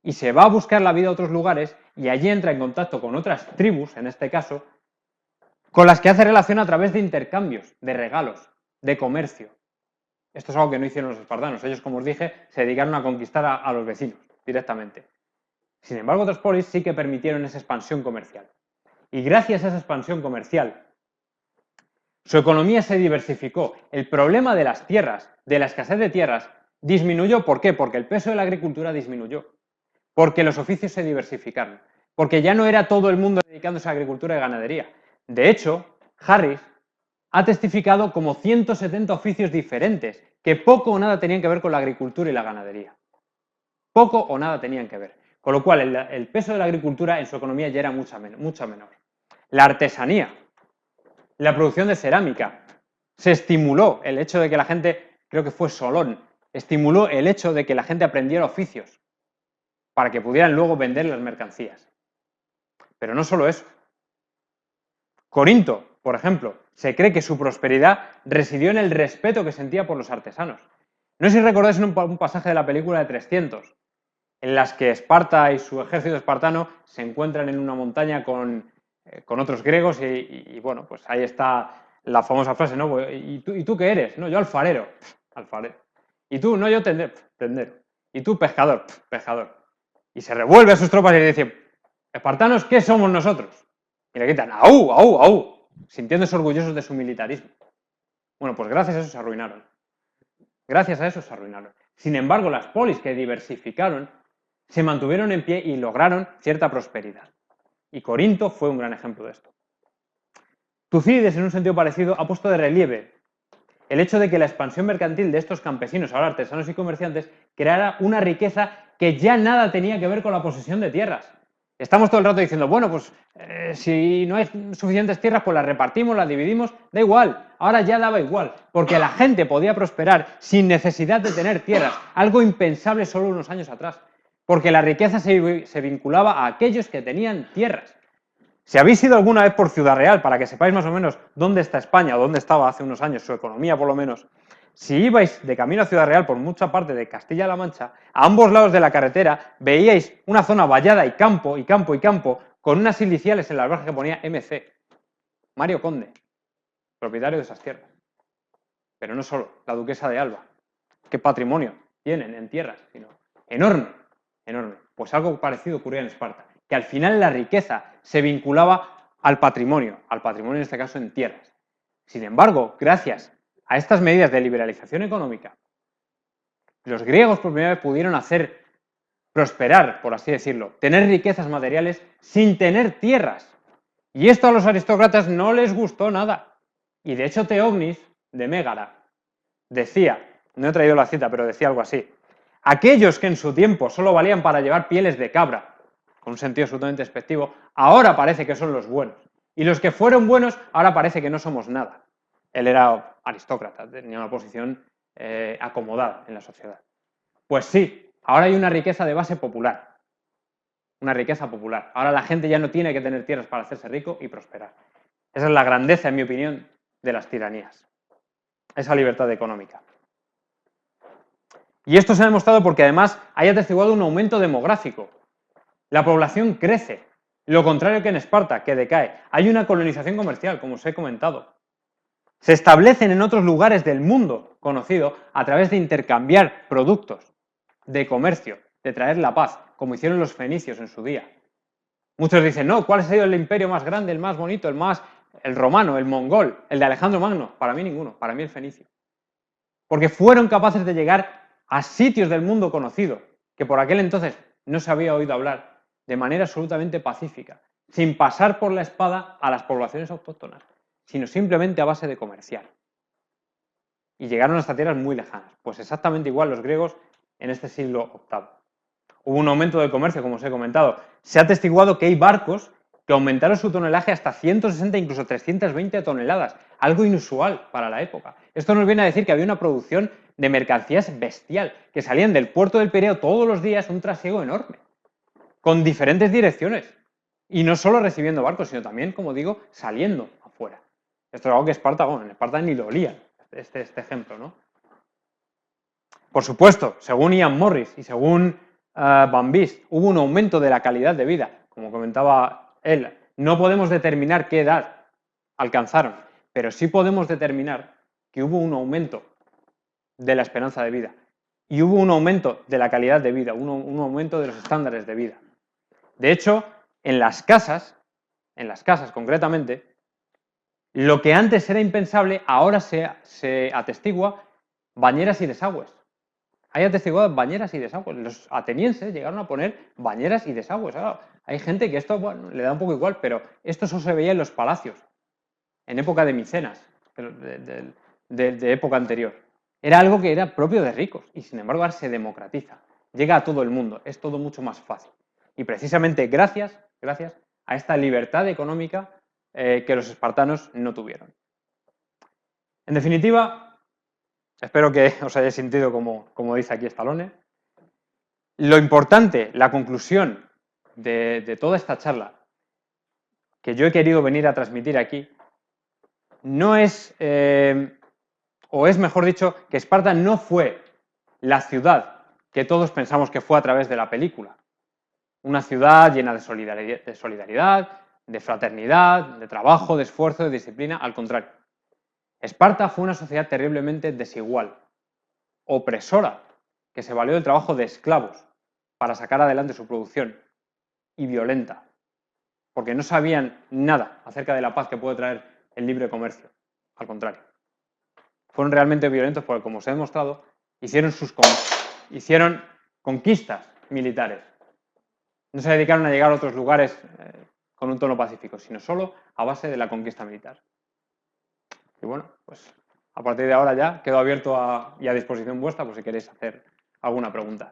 Y se va a buscar la vida a otros lugares y allí entra en contacto con otras tribus, en este caso, con las que hace relación a través de intercambios, de regalos, de comercio. Esto es algo que no hicieron los espartanos. Ellos, como os dije, se dedicaron a conquistar a los vecinos directamente. Sin embargo, otros polis sí que permitieron esa expansión comercial. Y gracias a esa expansión comercial, su economía se diversificó. El problema de las tierras, de la escasez de tierras, disminuyó. ¿Por qué? Porque el peso de la agricultura disminuyó. Porque los oficios se diversificaron. Porque ya no era todo el mundo dedicándose a agricultura y ganadería. De hecho, Harris ha testificado como 170 oficios diferentes que poco o nada tenían que ver con la agricultura y la ganadería. Poco o nada tenían que ver. Con lo cual, el peso de la agricultura en su economía ya era mucho menor. La artesanía, la producción de cerámica, se estimuló el hecho de que la gente, creo que fue Solón, estimuló el hecho de que la gente aprendiera oficios para que pudieran luego vender las mercancías. Pero no solo eso. Corinto, por ejemplo, se cree que su prosperidad residió en el respeto que sentía por los artesanos. No sé si recordáis un pasaje de la película de 300, en las que Esparta y su ejército espartano se encuentran en una montaña con otros griegos y bueno, pues ahí está la famosa frase, ¿no? ¿Y tú qué eres? No, yo alfarero. Alfarero. Y tú, no, yo tendero. Y tú, pescador. Pescador. Y se revuelve a sus tropas y le dice, espartanos, ¿qué somos nosotros? Y le gritan, ¡au, au, au! Sintiéndose orgullosos de su militarismo. Bueno, pues gracias a eso se arruinaron. Gracias a eso se arruinaron. Sin embargo, las polis que diversificaron se mantuvieron en pie y lograron cierta prosperidad. Y Corinto fue un gran ejemplo de esto. Tucídides, en un sentido parecido, ha puesto de relieve el hecho de que la expansión mercantil de estos campesinos, ahora artesanos y comerciantes, creara una riqueza que ya nada tenía que ver con la posesión de tierras. Estamos todo el rato diciendo, bueno, pues si no hay suficientes tierras, pues las repartimos, las dividimos, da igual, ahora ya daba igual, porque la gente podía prosperar sin necesidad de tener tierras, algo impensable solo unos años atrás, porque la riqueza se vinculaba a aquellos que tenían tierras. Si habéis ido alguna vez por Ciudad Real, para que sepáis más o menos dónde está España, o dónde estaba hace unos años, su economía por lo menos, si ibais de camino a Ciudad Real por mucha parte de Castilla-La Mancha, a ambos lados de la carretera veíais una zona vallada y campo, y campo, y campo, con unas iniciales en la barra que ponía MC. Mario Conde, propietario de esas tierras. Pero no solo, la duquesa de Alba. ¿Qué patrimonio tienen en tierras? Sino enorme, enorme. Pues algo parecido ocurría en Esparta, que al final la riqueza se vinculaba al patrimonio en este caso en tierras. Sin embargo, gracias a estas medidas de liberalización económica, los griegos por primera vez pudieron hacer prosperar, por así decirlo, tener riquezas materiales sin tener tierras. Y esto a los aristócratas no les gustó nada. Y de hecho Teognis, de Mégara, decía, no he traído la cita, pero decía algo así, aquellos que en su tiempo solo valían para llevar pieles de cabra, con un sentido absolutamente despectivo, ahora parece que son los buenos. Y los que fueron buenos, ahora parece que no somos nada. Él era aristócrata, tenía una posición acomodada en la sociedad. Pues sí, ahora hay una riqueza de base popular. Una riqueza popular. Ahora la gente ya no tiene que tener tierras para hacerse rico y prosperar. Esa es la grandeza, en mi opinión, de las tiranías. Esa libertad económica. Y esto se ha demostrado porque además hay atestiguado un aumento demográfico. La población crece, lo contrario que en Esparta, que decae. Hay una colonización comercial, como os he comentado. Se establecen en otros lugares del mundo conocido a través de intercambiar productos, de comercio, de traer la paz, como hicieron los fenicios en su día. Muchos dicen, no, ¿cuál ha sido el imperio más grande, el más bonito, el romano, el mongol, el de Alejandro Magno? Para mí ninguno, para mí el fenicio. Porque fueron capaces de llegar a sitios del mundo conocido, que por aquel entonces no se había oído hablar, de manera absolutamente pacífica, sin pasar por la espada a las poblaciones autóctonas, sino simplemente a base de comerciar. Y llegaron hasta tierras muy lejanas. Pues exactamente igual los griegos en este siglo VIII. Hubo un aumento del comercio, como os he comentado. Se ha atestiguado que hay barcos que aumentaron su tonelaje hasta 160, incluso 320 toneladas, algo inusual para la época. Esto nos viene a decir que había una producción de mercancías bestial, que salían del puerto del Pireo todos los días, un trasiego enorme, con diferentes direcciones. Y no solo recibiendo barcos, sino también, como digo, saliendo afuera. Esto es algo que Esparta, bueno, en Esparta ni lo olían, este ejemplo, ¿no? Por supuesto, según Ian Morris y según Van Beest, hubo un aumento de la calidad de vida, como comentaba él. No podemos determinar qué edad alcanzaron, pero sí podemos determinar que hubo un aumento de la esperanza de vida y hubo un aumento de la calidad de vida, un aumento de los estándares de vida. De hecho, en las casas concretamente, lo que antes era impensable, ahora se atestigua bañeras y desagües. Hay atestiguadas bañeras y desagües. Los atenienses llegaron a poner bañeras y desagües. Claro, hay gente que esto le da un poco igual, pero esto solo se veía en los palacios, en época de Micenas, de época anterior. Era algo que era propio de ricos y sin embargo ahora se democratiza. Llega a todo el mundo, es todo mucho más fácil. Y precisamente gracias a esta libertad económica que los espartanos no tuvieron. En definitiva, espero que os hayáis sentido como dice aquí Stallone. Lo importante, la conclusión de toda esta charla que yo he querido venir a transmitir aquí, no es, o es mejor dicho, que Esparta no fue la ciudad que todos pensamos que fue a través de la película. Una ciudad llena de solidaridad, de fraternidad, de trabajo, de esfuerzo, de disciplina. Al contrario. Esparta fue una sociedad terriblemente desigual, opresora, que se valió del trabajo de esclavos para sacar adelante su producción, y violenta, porque no sabían nada acerca de la paz que puede traer el libre comercio. Al contrario. Fueron realmente violentos porque, como os he demostrado, hicieron conquistas militares. No se dedicaron a llegar a otros lugares con un tono pacífico, sino solo a base de la conquista militar. Y bueno, pues A partir de ahora ya quedo abierto y a disposición vuestra por si queréis hacer alguna pregunta.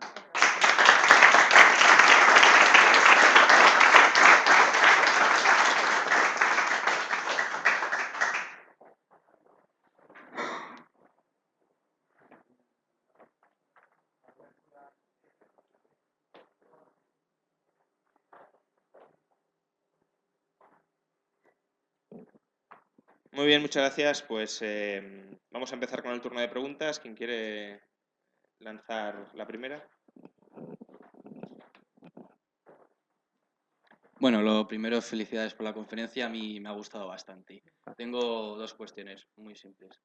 Muy bien, muchas gracias. Pues vamos a empezar con el turno de preguntas. ¿Quién quiere lanzar la primera? Bueno, lo primero, felicidades por la conferencia, a mí me ha gustado bastante. Tengo dos cuestiones muy simples.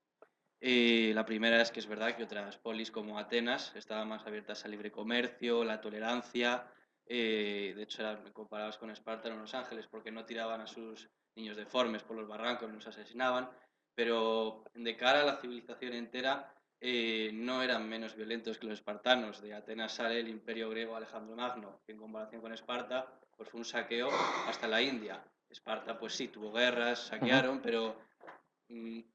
La primera es que es verdad que otras polis como Atenas estaban más abiertas al libre comercio, la tolerancia, de hecho eran comparadas con Esparta en Los Ángeles porque no tiraban a sus niños deformes por los barrancos, no los asesinaban, pero de cara a la civilización entera no eran menos violentos que los espartanos. De Atenas sale el imperio griego Alejandro Magno, que en comparación con Esparta pues fue un saqueo hasta la India. Esparta pues sí, tuvo guerras, saquearon, pero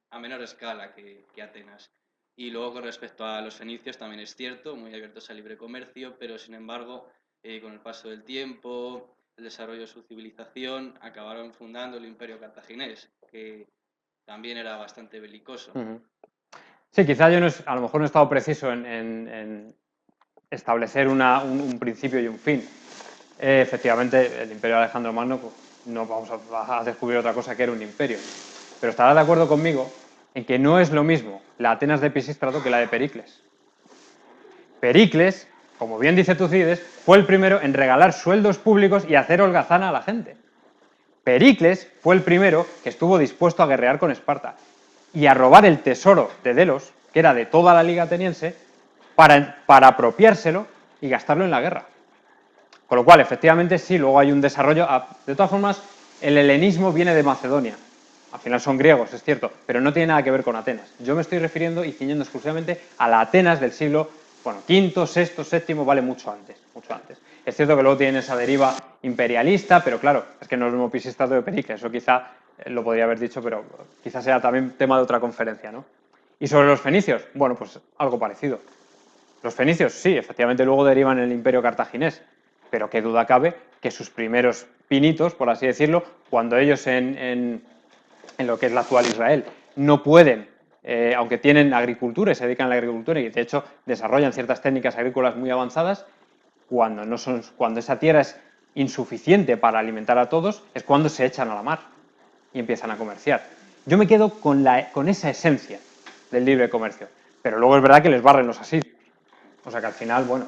a menor escala que Atenas. Y luego con respecto a los fenicios también es cierto, muy abiertos al libre comercio, pero sin embargo con el paso del tiempo, el desarrollo de su civilización, acabaron fundando el imperio cartaginés, que también era bastante belicoso. Sí, quizá yo a lo mejor no he estado preciso en establecer un principio y un fin. Efectivamente, el imperio de Alejandro Magno, pues, no vamos a descubrir otra cosa que era un imperio. Pero estarás de acuerdo conmigo en que no es lo mismo la Atenas de Pisístrato que la de Pericles. Pericles, como bien dice Tucídides, fue el primero en regalar sueldos públicos y hacer holgazana a la gente. Pericles fue el primero que estuvo dispuesto a guerrear con Esparta y a robar el tesoro de Delos, que era de toda la liga ateniense, para apropiárselo y gastarlo en la guerra. Con lo cual, efectivamente, sí, luego hay un desarrollo. De todas formas, el helenismo viene de Macedonia. Al final son griegos, es cierto, pero no tiene nada que ver con Atenas. Yo me estoy refiriendo y ciñendo exclusivamente a la Atenas del siglo V, VI, VII, vale mucho antes, mucho antes. Es cierto que luego tienen esa deriva imperialista, pero claro, es que no es lo mismo Pisístrato de Pericles, eso quizá lo podría haber dicho, pero quizás sea también tema de otra conferencia, ¿no? Y sobre los fenicios, bueno, pues algo parecido. Los fenicios, sí, efectivamente luego derivan en el imperio cartaginés, pero qué duda cabe que sus primeros pinitos, por así decirlo, cuando ellos en lo que es la actual Israel no pueden, aunque tienen agricultura y se dedican a la agricultura y de hecho desarrollan ciertas técnicas agrícolas muy avanzadas, cuando esa tierra es insuficiente para alimentar a todos, es cuando se echan a la mar y empiezan a comerciar. Yo me quedo con esa esencia del libre comercio, pero luego es verdad que les barren los asirios. O sea que al final, bueno,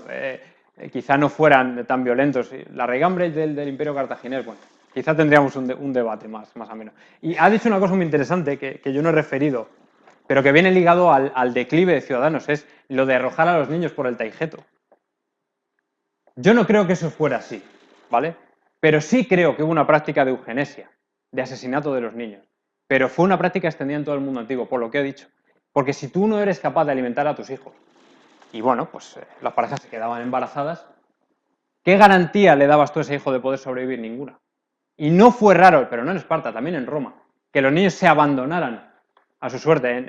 quizá no fueran tan violentos. La raigambre del imperio cartaginés, bueno, quizá tendríamos un debate más ameno. Y ha dicho una cosa muy interesante que yo no he referido, pero que viene ligado al declive de Ciudadanos, es lo de arrojar a los niños por el Taigeto. Yo no creo que eso fuera así, ¿vale? Pero sí creo que hubo una práctica de eugenesia, de asesinato de los niños. Pero fue una práctica extendida en todo el mundo antiguo, por lo que he dicho. Porque si tú no eres capaz de alimentar a tus hijos, y bueno, pues las parejas se quedaban embarazadas, ¿qué garantía le dabas tú a ese hijo de poder sobrevivir? Ninguna. Y no fue raro, pero no en Esparta, también en Roma, que los niños se abandonaran a su suerte.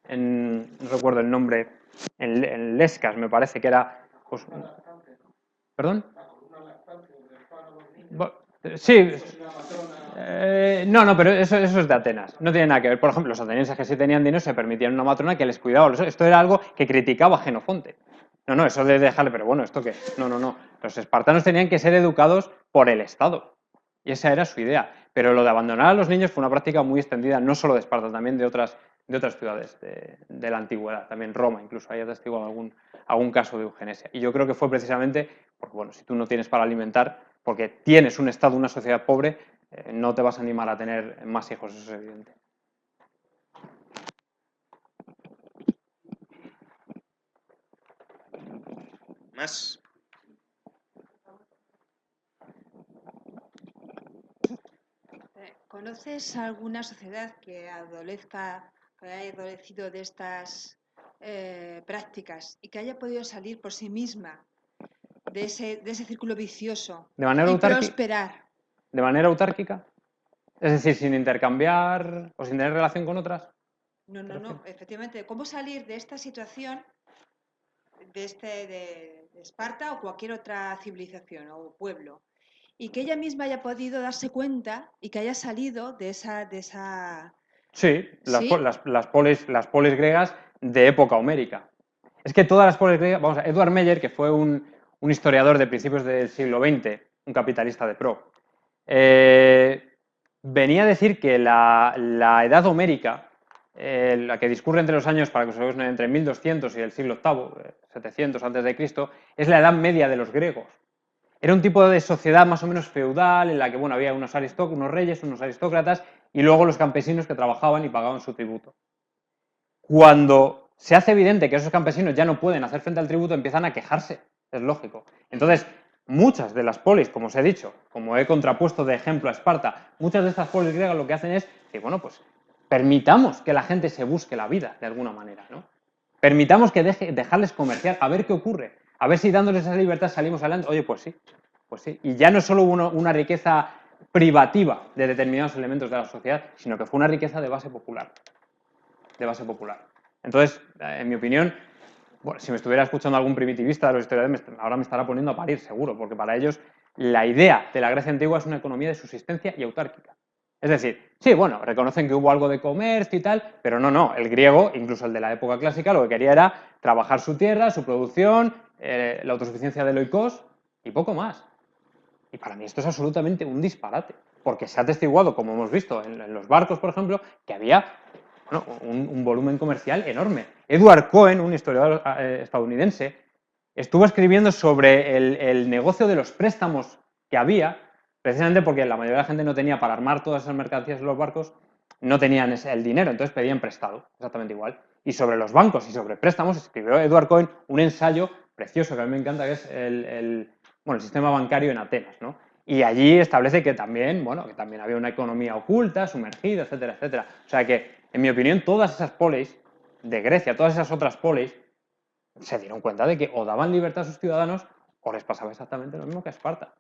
No recuerdo el nombre, en Lescas me parece que era... Pues, ¿perdón? Sí. No, pero eso es de Atenas. No tiene nada que ver. Por ejemplo, los atenienses que sí tenían dinero se permitían una matrona que les cuidaba. Esto era algo que criticaba Genofonte. No, eso de dejarle, pero bueno, ¿esto qué? No. Los espartanos tenían que ser educados por el Estado. Y esa era su idea. Pero lo de abandonar a los niños fue una práctica muy extendida, no solo de Esparta, también de otras ciudades de la antigüedad, también Roma, incluso hay testigo de algún caso de eugenesia. Y yo creo que fue precisamente porque, bueno, si tú no tienes para alimentar, porque tienes un Estado, una sociedad pobre, no te vas a animar a tener más hijos, eso es evidente. ¿Más? ¿Conoces alguna sociedad que haya adolecido de estas prácticas y que haya podido salir por sí misma de ese círculo vicioso y prosperar? ¿De manera autárquica? Es decir, sin intercambiar o sin tener relación con otras. No, efectivamente. ¿Cómo salir de esta situación de Esparta o cualquier otra civilización o pueblo? Y que ella misma haya podido darse cuenta y que haya salido de esa... Sí, ¿Sí? las polis griegas de época homérica. Es que todas las polis griegas, vamos a Edward Meyer, que fue un historiador de principios del siglo XX, un capitalista de pro, venía a decir que la edad homérica, la que discurre entre los años, para que os hagáis una idea, entre 1200 y el siglo VIII, 700 antes de Cristo, es la edad media de los griegos. Era un tipo de sociedad más o menos feudal en la que bueno, había unos reyes, unos aristócratas y luego los campesinos que trabajaban y pagaban su tributo. Cuando se hace evidente que esos campesinos ya no pueden hacer frente al tributo, empiezan a quejarse, es lógico. Entonces, muchas de las polis, como os he dicho, como he contrapuesto de ejemplo a Esparta, muchas de estas polis griegas lo que hacen es que, bueno, pues permitamos que la gente se busque la vida de alguna manera, ¿no? Permitamos que dejarles comerciar, a ver qué ocurre, a ver si dándoles esa libertad salimos adelante. Oye, pues sí, pues sí. Y ya no es solo una riqueza privativa de determinados elementos de la sociedad, sino que fue una riqueza de base popular. De base popular. Entonces, en mi opinión, bueno, si me estuviera escuchando algún primitivista de los historiadores, ahora me estará poniendo a parir, seguro, porque para ellos la idea de la Grecia antigua es una economía de subsistencia y autárquica. Es decir, sí, bueno, reconocen que hubo algo de comercio y tal, pero no, el griego, incluso el de la época clásica, lo que quería era trabajar su tierra, su producción, la autosuficiencia del oikos y poco más. Y para mí esto es absolutamente un disparate, porque se ha atestiguado, como hemos visto en los barcos, por ejemplo, que había bueno, un volumen comercial enorme. Edward Cohen, un historiador estadounidense, estuvo escribiendo sobre el negocio de los préstamos que había, precisamente porque la mayoría de la gente no tenía para armar todas esas mercancías en los barcos, no tenían el dinero, entonces pedían prestado, exactamente igual. Y sobre los bancos y sobre préstamos escribió Edward Cohen un ensayo precioso que a mí me encanta, que es el sistema bancario en Atenas, ¿no? Y allí establece que también, bueno, que también había una economía oculta, sumergida, etcétera, etcétera. O sea que, en mi opinión, todas esas polis de Grecia, todas esas otras polis, se dieron cuenta de que o daban libertad a sus ciudadanos o les pasaba exactamente lo mismo que a Esparta.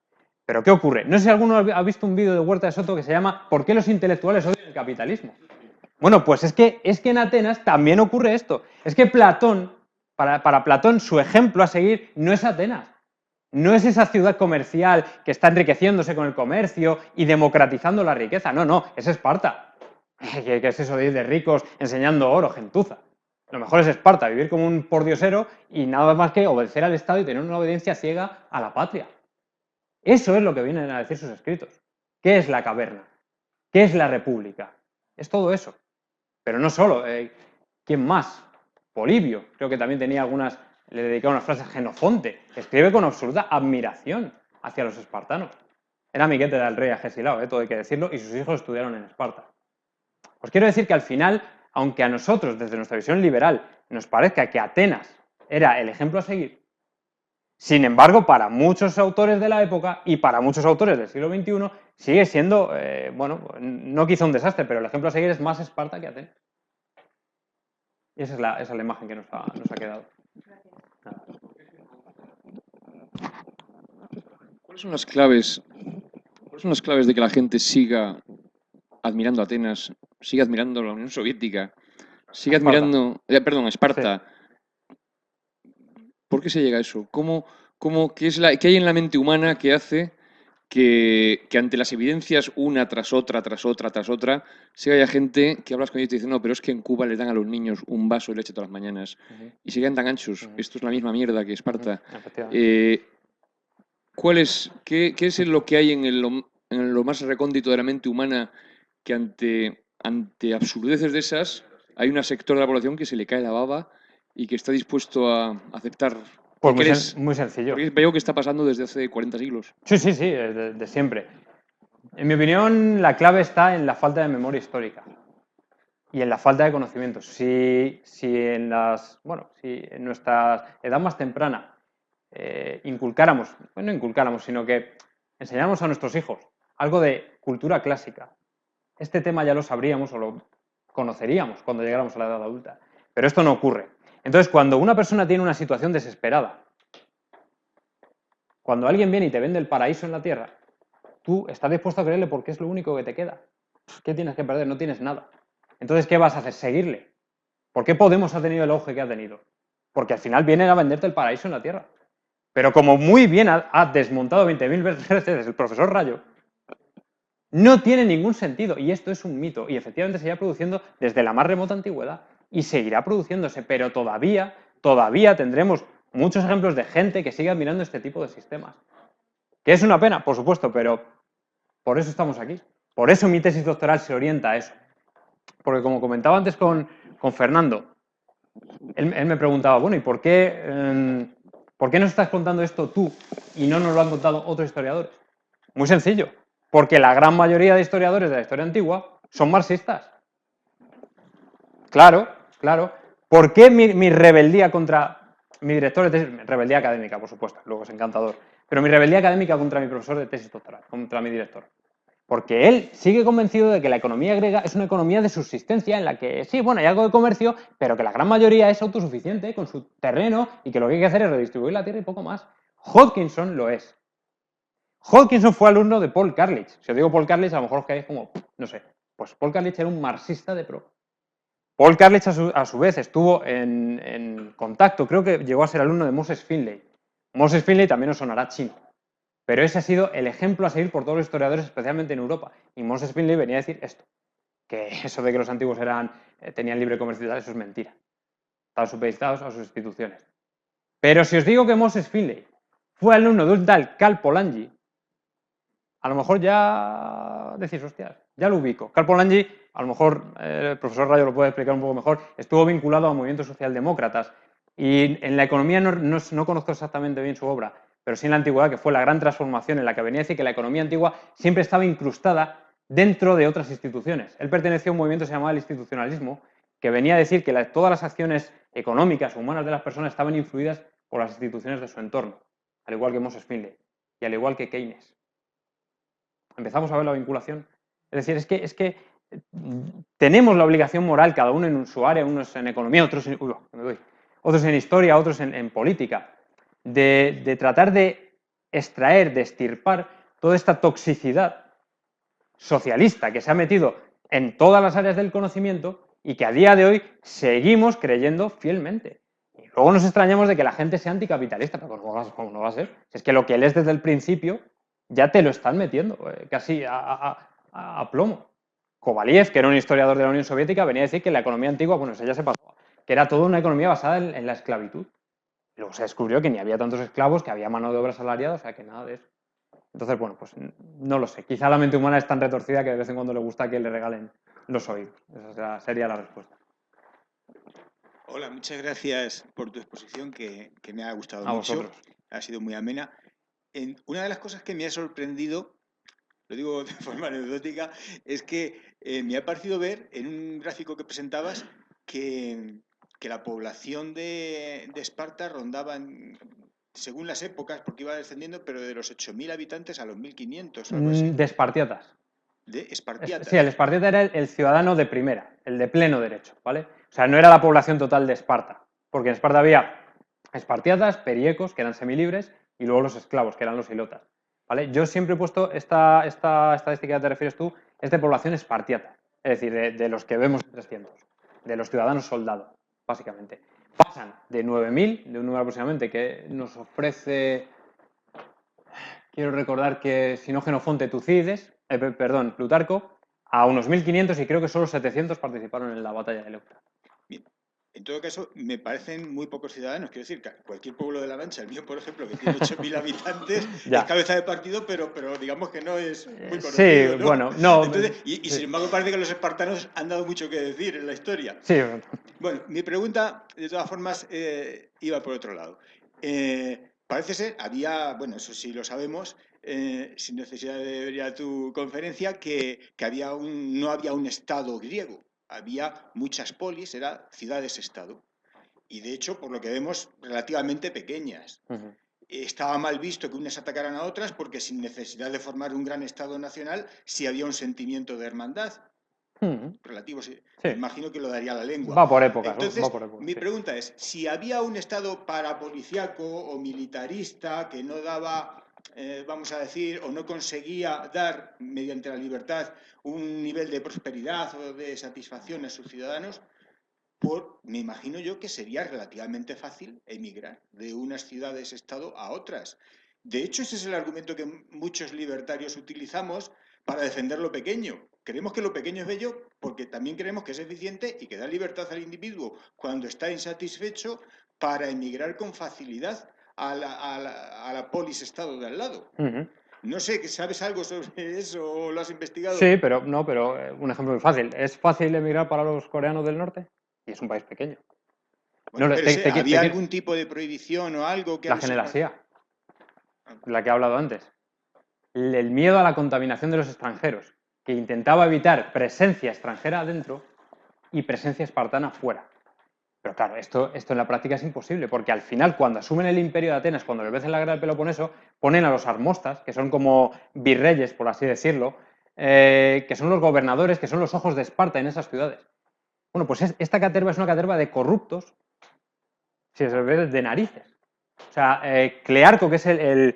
Pero ¿qué ocurre? No sé si alguno ha visto un vídeo de Huerta de Soto que se llama ¿Por qué los intelectuales odian el capitalismo? Bueno, pues es que en Atenas también ocurre esto. Es que Platón, para Platón, su ejemplo a seguir no es Atenas. No es esa ciudad comercial que está enriqueciéndose con el comercio y democratizando la riqueza. No, es Esparta. ¿Qué es eso de ir de ricos enseñando oro, gentuza? Lo mejor es Esparta, vivir como un pordiosero y nada más que obedecer al Estado y tener una obediencia ciega a la patria. Eso es lo que vienen a decir sus escritos. ¿Qué es la caverna? ¿Qué es la república? Es todo eso. Pero no solo. ¿Quién más? Polibio, creo que también tenía algunas, le dedicaba unas frases. Genofonte, escribe con absoluta admiración hacia los espartanos. Era amiguete del rey Agesilao, todo hay que decirlo, y sus hijos estudiaron en Esparta. Os quiero decir que al final, aunque a nosotros, desde nuestra visión liberal, nos parezca que Atenas era el ejemplo a seguir, sin embargo, para muchos autores de la época y para muchos autores del siglo XXI, sigue siendo, bueno, no quizá un desastre, pero el ejemplo a seguir es más Esparta que Atenas. Y esa es la imagen que nos ha quedado. ¿Cuáles son las claves de que la gente siga admirando a Atenas, siga admirando a la Unión Soviética, siga admirando, Esparta? Sí. ¿Por qué se llega a eso? ¿Qué hay en la mente humana que hace que ante las evidencias una tras otra, si haya gente que hablas con ellos y te dice, no, pero es que en Cuba les dan a los niños un vaso de leche todas las mañanas y se quedan tan anchos? Esto es la misma mierda que Esparta. ¿Qué es lo que hay en lo más recóndito de la mente humana que ante absurdeces de esas hay un sector de la población que se le cae la baba y que está dispuesto a aceptar? Pues muy sencillo. Porque veo que está pasando desde hace 40 siglos. Sí, de siempre. En mi opinión, la clave está en la falta de memoria histórica y en la falta de conocimientos. Si en nuestra edad más temprana no inculcáramos, sino que enseñáramos a nuestros hijos algo de cultura clásica, este tema ya lo sabríamos o lo conoceríamos cuando llegáramos a la edad adulta. Pero esto no ocurre. Entonces, cuando una persona tiene una situación desesperada, cuando alguien viene y te vende el paraíso en la tierra, tú estás dispuesto a creerle porque es lo único que te queda. ¿Qué tienes que perder? No tienes nada. Entonces, ¿qué vas a hacer? Seguirle. ¿Por qué Podemos ha tenido el auge que ha tenido? Porque al final vienen a venderte el paraíso en la tierra. Pero como muy bien ha desmontado 20.000 veces el profesor Rayo, no tiene ningún sentido. Y esto es un mito. Y efectivamente se lleva produciendo desde la más remota antigüedad. Y seguirá produciéndose. Pero todavía tendremos muchos ejemplos de gente que sigue admirando este tipo de sistemas. ¿Que es una pena? Por supuesto, pero por eso estamos aquí. Por eso mi tesis doctoral se orienta a eso. Porque como comentaba antes con Fernando, él me preguntaba, bueno, ¿y por qué nos estás contando esto tú y no nos lo han contado otros historiadores? Muy sencillo, porque la gran mayoría de historiadores de la historia antigua son marxistas. Claro. ¿Por qué mi rebeldía contra mi director de tesis, rebeldía académica, por supuesto, luego es encantador, pero mi rebeldía académica contra mi profesor de tesis doctoral, contra mi director? Porque él sigue convencido de que la economía griega es una economía de subsistencia en la que sí, bueno, hay algo de comercio, pero que la gran mayoría es autosuficiente con su terreno y que lo que hay que hacer es redistribuir la tierra y poco más. Hodgkinson lo es. Hodgkinson fue alumno de Paul Carlich. Si os digo Paul Carlich, a lo mejor os quedáis como, no sé. Pues Paul Carlich era un marxista de pro. Paul Carlich, a su vez, estuvo en contacto, creo que llegó a ser alumno de Moses Finley. Moses Finley también os sonará chino. Pero ese ha sido el ejemplo a seguir por todos los historiadores, especialmente en Europa. Y Moses Finley venía a decir esto, que eso de que los antiguos tenían libre comercio y tal, eso es mentira. Estaban supeditados a sus instituciones. Pero si os digo que Moses Finley fue alumno de un tal Karl Polanyi, a lo mejor ya decís, hostias, ya lo ubico. Karl Polanyi, a lo mejor el profesor Rayo lo puede explicar un poco mejor, estuvo vinculado a movimientos socialdemócratas. Y en la economía no conozco exactamente bien su obra, pero sí en la antigüedad, que fue la gran transformación en la que venía a decir que la economía antigua siempre estaba incrustada dentro de otras instituciones. Él perteneció a un movimiento que se llamaba el institucionalismo, que venía a decir que todas las acciones económicas o humanas de las personas estaban influidas por las instituciones de su entorno, al igual que Moses Finley y al igual que Keynes. Empezamos a ver la vinculación. Es decir, es que tenemos la obligación moral, cada uno en su área, unos en economía, otros en historia, otros en política, de tratar de extraer, de extirpar toda esta toxicidad socialista que se ha metido en todas las áreas del conocimiento y que a día de hoy seguimos creyendo fielmente. Y luego nos extrañamos de que la gente sea anticapitalista, pero ¿cómo no va a ser? Es que lo que él es desde el principio ya te lo están metiendo, casi a plomo. Kovaliev, que era un historiador de la Unión Soviética, venía a decir que la economía antigua, bueno, eso ya se pasó, que era toda una economía basada en la esclavitud. Luego se descubrió que ni había tantos esclavos, que había mano de obra asalariada, o sea que nada de eso. Entonces, bueno, pues no lo sé. Quizá la mente humana es tan retorcida que de vez en cuando le gusta que le regalen los oídos. Esa sería la respuesta. Hola, muchas gracias por tu exposición que me ha gustado A mucho. vosotros. Ha sido muy amena. Una de las cosas que me ha sorprendido, lo digo de forma anecdótica, es que me ha parecido ver en un gráfico que presentabas que la población de Esparta rondaba, según las épocas, porque iba descendiendo, pero de los 8.000 habitantes a los 1.500, algo así. De espartiatas. De espartiatas. Sí, el espartiata era el ciudadano de primera, el de pleno derecho, ¿vale? O sea, no era la población total de Esparta, porque en Esparta había espartiatas, periecos, que eran semilibres, y luego los esclavos, que eran los ilotas, ¿vale? Yo siempre he puesto esta estadística que te refieres tú, es de población espartiata, es decir, de los que vemos en 300, de los ciudadanos soldados, básicamente. Pasan de 9.000, de un número aproximadamente que nos ofrece, quiero recordar que si no Jenofonte, Tucídides, Plutarco, a unos 1.500 y creo que solo 700 participaron en la batalla de Leuctra. Bien. En todo caso, me parecen muy pocos ciudadanos. Quiero decir, que cualquier pueblo de la Mancha, el mío, por ejemplo, que tiene 8.000 habitantes, es cabeza de partido, pero digamos que no es muy conocido, sí, ¿no? Bueno, no. Entonces, y sí. sin embargo, parece que los espartanos han dado mucho que decir en la historia. Sí. Bueno, mi pregunta, de todas formas, iba por otro lado. Parece ser, bueno, eso sí lo sabemos, sin necesidad de ver a tu conferencia, que no había un Estado griego. Había muchas polis, eran ciudades-estado. Y de hecho, por lo que vemos, relativamente pequeñas. Uh-huh. Estaba mal visto que unas atacaran a otras porque sin necesidad de formar un gran Estado nacional, sí había un sentimiento de hermandad. Relativo, sí. Me imagino que lo daría la lengua. Va por épocas. Entonces, va por épocas, mi pregunta es, si había un Estado parapolicíaco o militarista que no daba, vamos a decir, o no conseguía dar, mediante la libertad, un nivel de prosperidad o de satisfacción a sus ciudadanos, me imagino yo que sería relativamente fácil emigrar de unas ciudades-estado a otras. De hecho, ese es el argumento que muchos libertarios utilizamos para defender lo pequeño. Creemos que lo pequeño es bello porque también creemos que es eficiente y que da libertad al individuo cuando está insatisfecho para emigrar con facilidad a la polis-estado de al lado. No sé, ¿sabes algo sobre eso o lo has investigado? Sí, pero no, pero un ejemplo muy fácil. ¿Es fácil emigrar para los coreanos del norte? Y es un país pequeño. Bueno, No, pero ¿había algún tipo de prohibición o algo que la a los generalidad, de la que he hablado antes. El miedo a la contaminación de los extranjeros, que intentaba evitar presencia extranjera adentro y presencia espartana fuera. Pero claro, esto en la práctica es imposible, porque al final, cuando asumen el imperio de Atenas, cuando les vencen la guerra del Peloponeso, ponen a los armostas, que son como virreyes, por así decirlo, que son los gobernadores, que son los ojos de Esparta en esas ciudades. Bueno, pues esta caterva es una caterva de corruptos, si se ve, de narices. O sea, Clearco, que es el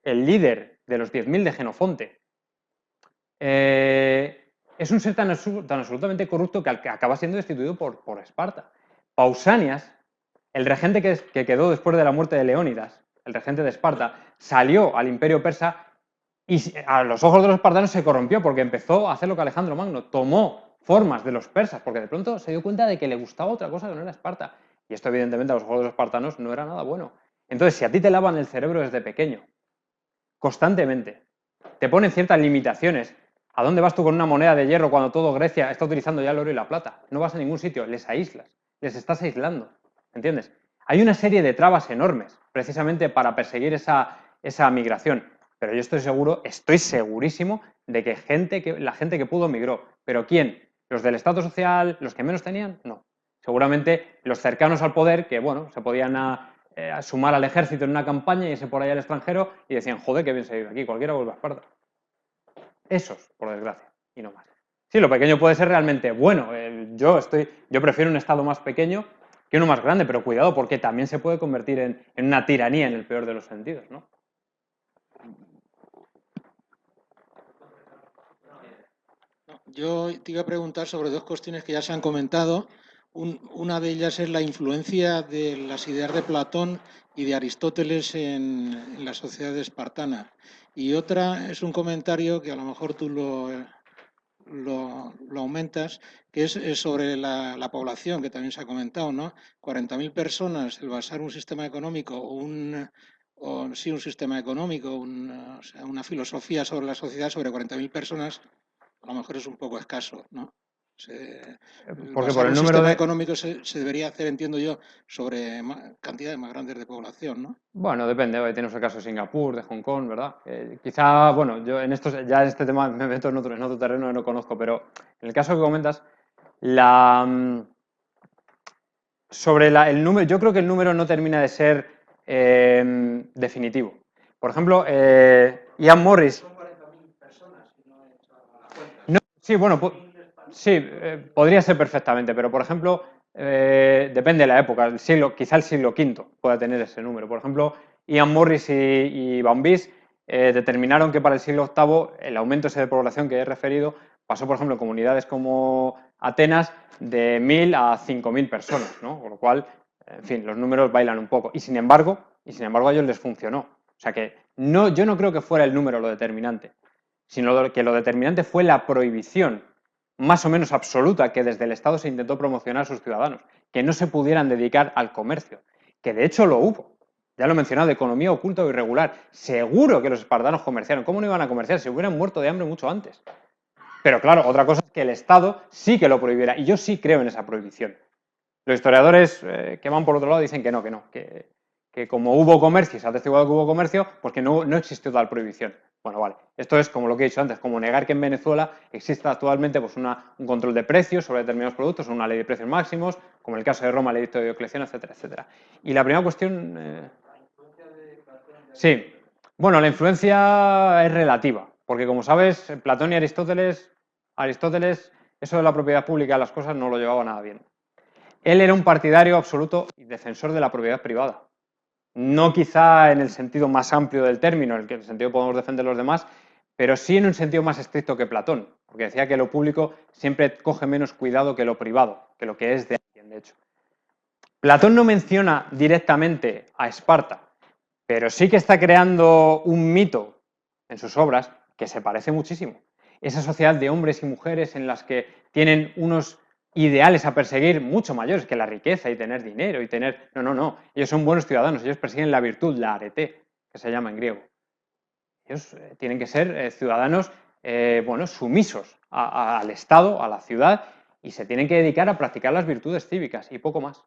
líder de los 10.000 de Genofonte, es un ser tan absolutamente corrupto que acaba siendo destituido por Esparta. Pausanias, el regente que quedó después de la muerte de Leónidas, el regente de Esparta, salió al imperio persa y a los ojos de los espartanos se corrompió porque empezó a hacer lo que Alejandro Magno, tomó formas de los persas, porque de pronto se dio cuenta de que le gustaba otra cosa que no era Esparta. Y esto, evidentemente, a los ojos de los espartanos no era nada bueno. Entonces, si a ti te lavan el cerebro desde pequeño, constantemente, te ponen ciertas limitaciones. ¿A dónde vas tú con una moneda de hierro cuando todo Grecia está utilizando ya el oro y la plata? No vas a ningún sitio, les aíslas, les estás aislando, ¿entiendes? Hay una serie de trabas enormes, precisamente para perseguir esa migración. Pero yo estoy segurísimo de que la gente que pudo migró. ¿Pero quién? ¿Los del Estado social, los que menos tenían? No. Seguramente los cercanos al poder, que bueno, se podían sumar al ejército en una campaña y irse por allá al extranjero y decían, joder, qué bien se vive aquí, cualquiera vuelve a Esparta. Esos, por desgracia, y no más. Sí, lo pequeño puede ser realmente bueno. Yo prefiero un Estado más pequeño que uno más grande, pero cuidado, porque también se puede convertir en una tiranía en el peor de los sentidos, ¿no? Yo te iba a preguntar sobre dos cuestiones que ya se han comentado. Una de ellas es la influencia de las ideas de Platón y de Aristóteles en la sociedad espartana. Y otra es un comentario que a lo mejor tú lo aumentas, que es sobre la población, que también se ha comentado, ¿no? 40.000 personas, el basar un sistema económico un sistema económico, o sea, una filosofía sobre la sociedad sobre 40.000 personas, a lo mejor es un poco escaso, ¿no? Porque por el número sistema de... económico se debería hacer, entiendo yo, sobre cantidades más grandes de población, ¿no? Bueno, depende. Hoy tenemos el caso de Singapur, de Hong Kong, ¿verdad? Quizá, bueno, yo en este tema me meto en otro terreno que no conozco, pero en el caso que comentas, sobre el número, yo creo que el número no termina de ser definitivo. Por ejemplo, Ian Morris. No, sí, bueno, sí, podría ser perfectamente, pero por ejemplo, depende de la época, quizá el siglo V pueda tener ese número. Por ejemplo, Ian Morris y Van Bies determinaron que para el siglo VIII el aumento ese de población que he referido pasó, por ejemplo, en comunidades como Atenas de 1.000 a 5.000 personas, ¿no? Con lo cual, en fin, los números bailan un poco. Y sin embargo, a ellos les funcionó. O sea que yo no creo que fuera el número lo determinante, sino que lo determinante fue la prohibición más o menos absoluta que desde el Estado se intentó promocionar a sus ciudadanos, que no se pudieran dedicar al comercio, que de hecho lo hubo. Ya lo he mencionado, de economía oculta o irregular. Seguro que los espartanos comerciaron. ¿Cómo no iban a comerciar? Se hubieran muerto de hambre mucho antes. Pero claro, otra cosa es que el Estado sí que lo prohibiera, y yo sí creo en esa prohibición. Los historiadores que van por otro lado dicen que como hubo comercio y se ha atestiguado que hubo comercio, pues que no existió tal prohibición. Bueno, vale. Esto es como lo que he dicho antes, como negar que en Venezuela exista actualmente pues, un control de precios sobre determinados productos, una ley de precios máximos, como en el caso de Roma, el edicto de Diocleciano, etcétera, etcétera. Y la primera cuestión... Sí. Bueno, la influencia es relativa, porque como sabes, Platón y Aristóteles, eso de la propiedad pública de las cosas no lo llevaba nada bien. Él era un partidario absoluto y defensor de la propiedad privada. No quizá en el sentido más amplio del término, en el sentido podemos defender los demás, pero sí en un sentido más estricto que Platón. porque decía que lo público siempre coge menos cuidado que lo privado, que lo que es de alguien, de hecho. Platón no menciona directamente a Esparta, pero sí que está creando un mito en sus obras que se parece muchísimo. Esa sociedad de hombres y mujeres en las que tienen unos ideales a perseguir mucho mayores que la riqueza y tener dinero y tener... No. Ellos son buenos ciudadanos, ellos persiguen la virtud, la arete, que se llama en griego. Ellos tienen que ser ciudadanos sumisos al Estado, a la ciudad, y se tienen que dedicar a practicar las virtudes cívicas y poco más.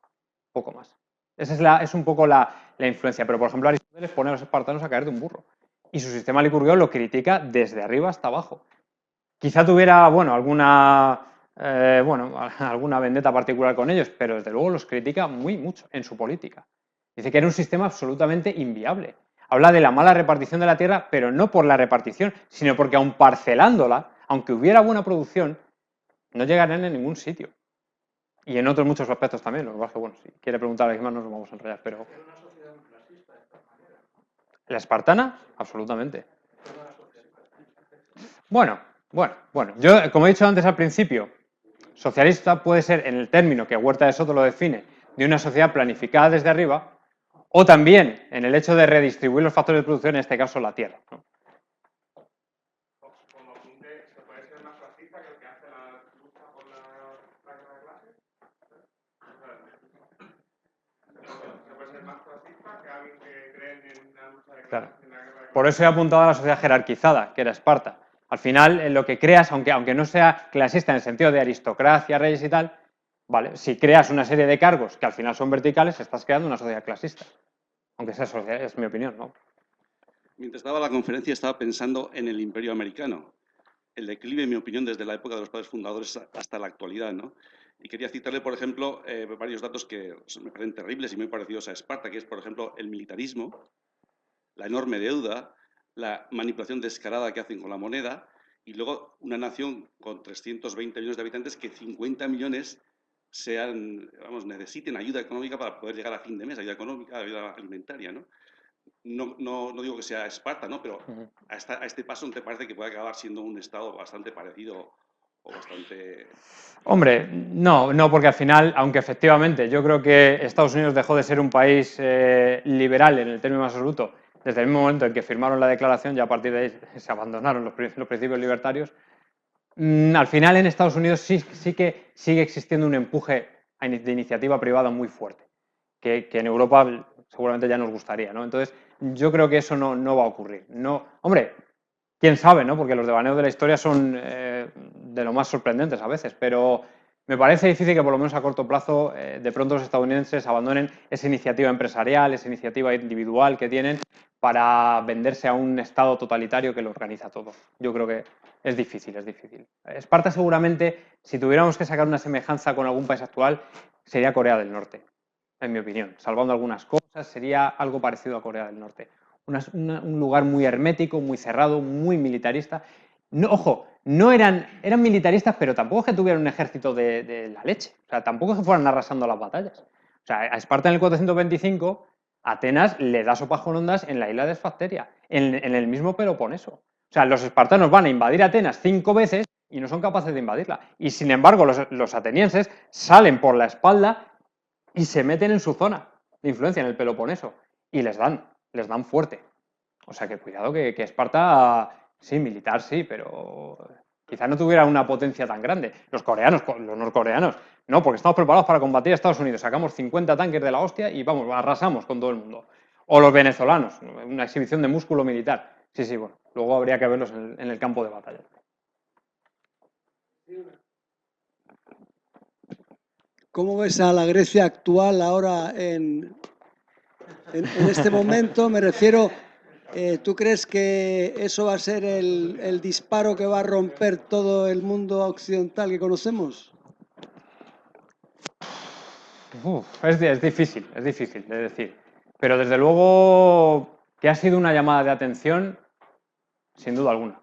Poco más. Esa es un poco la influencia. Pero, por ejemplo, Aristóteles pone a los espartanos a caer de un burro. Y su sistema licurgio lo critica desde arriba hasta abajo. Quizá tuviera, alguna vendetta particular con ellos, pero desde luego los critica muy mucho en su política. Dice que era un sistema absolutamente inviable. Habla de la mala repartición de la tierra, pero no por la repartición, sino porque aun parcelándola, aunque hubiera buena producción, no llegarían a ningún sitio. Y en otros muchos aspectos también. Lo que pasa es que, si quiere preguntar a alguien más, no nos vamos a enrollar, pero... ¿La espartana? Absolutamente. Bueno. Yo, como he dicho antes al principio, socialista puede ser, en el término que Huerta de Soto lo define, de una sociedad planificada desde arriba, o también en el hecho de redistribuir los factores de producción, en este caso la tierra, ¿no? Claro. Por eso he apuntado a la sociedad jerarquizada, que era Esparta. Al final, lo que creas, aunque no sea clasista en el sentido de aristocracia, reyes y tal, ¿vale? Si creas una serie de cargos que al final son verticales, estás creando una sociedad clasista. Aunque sea sociedad, es mi opinión, ¿no? Mientras estaba la conferencia estaba pensando en el Imperio Americano, el declive, en mi opinión, desde la época de los padres fundadores hasta la actualidad, ¿no? Y quería citarle, por ejemplo, varios datos que me parecen terribles y muy parecidos a Esparta, que es, por ejemplo, el militarismo, la enorme deuda, la manipulación descarada que hacen con la moneda, y luego una nación con 320 millones de habitantes que 50 millones necesiten ayuda económica para poder llegar a fin de mes, ayuda económica, ayuda alimentaria, ¿no? No digo que sea Esparta, ¿no? Pero a este paso, ¿no te parece que puede acabar siendo un estado bastante parecido o bastante...? Hombre, no, porque al final, aunque efectivamente yo creo que Estados Unidos dejó de ser un país liberal en el término más absoluto desde el mismo momento en que firmaron la declaración, ya a partir de ahí se abandonaron los principios libertarios. Al final en Estados Unidos sí que sigue existiendo un empuje de iniciativa privada muy fuerte, que en Europa seguramente ya nos gustaría, ¿no? Entonces, yo creo que eso no va a ocurrir. No, hombre, quién sabe, ¿no? Porque los devaneos de la historia son de lo más sorprendentes a veces, pero me parece difícil que por lo menos a corto plazo de pronto los estadounidenses abandonen esa iniciativa empresarial, esa iniciativa individual que tienen para venderse a un estado totalitario que lo organiza todo. Yo creo que es difícil. Esparta seguramente, si tuviéramos que sacar una semejanza con algún país actual, sería Corea del Norte, en mi opinión. Salvando algunas cosas, sería algo parecido a Corea del Norte. Un lugar muy hermético, muy cerrado, muy militarista. No, ojo, no eran militaristas, pero tampoco es que tuvieran un ejército de la leche. O sea, tampoco es que fueran arrasando las batallas. O sea, a Esparta en el 425, Atenas le da sopas con ondas en la isla de Esfacteria, en el mismo Peloponeso. O sea, los espartanos van a invadir Atenas 5 veces y no son capaces de invadirla. Y sin embargo, los atenienses salen por la espalda y se meten en su zona de influencia, en el Peloponeso, y les dan fuerte. O sea que cuidado que Esparta, sí, militar sí, pero quizás no tuviera una potencia tan grande. Los norcoreanos, no, porque estamos preparados para combatir a Estados Unidos. Sacamos 50 tanques de la hostia y vamos, arrasamos con todo el mundo. O los venezolanos, una exhibición de músculo militar. Sí, bueno, luego habría que verlos en el campo de batalla. ¿Cómo ves a la Grecia actual ahora en este momento? Me refiero, ¿tú crees que eso va a ser el disparo que va a romper todo el mundo occidental que conocemos? Es difícil de decir. Pero desde luego que ha sido una llamada de atención, sin duda alguna.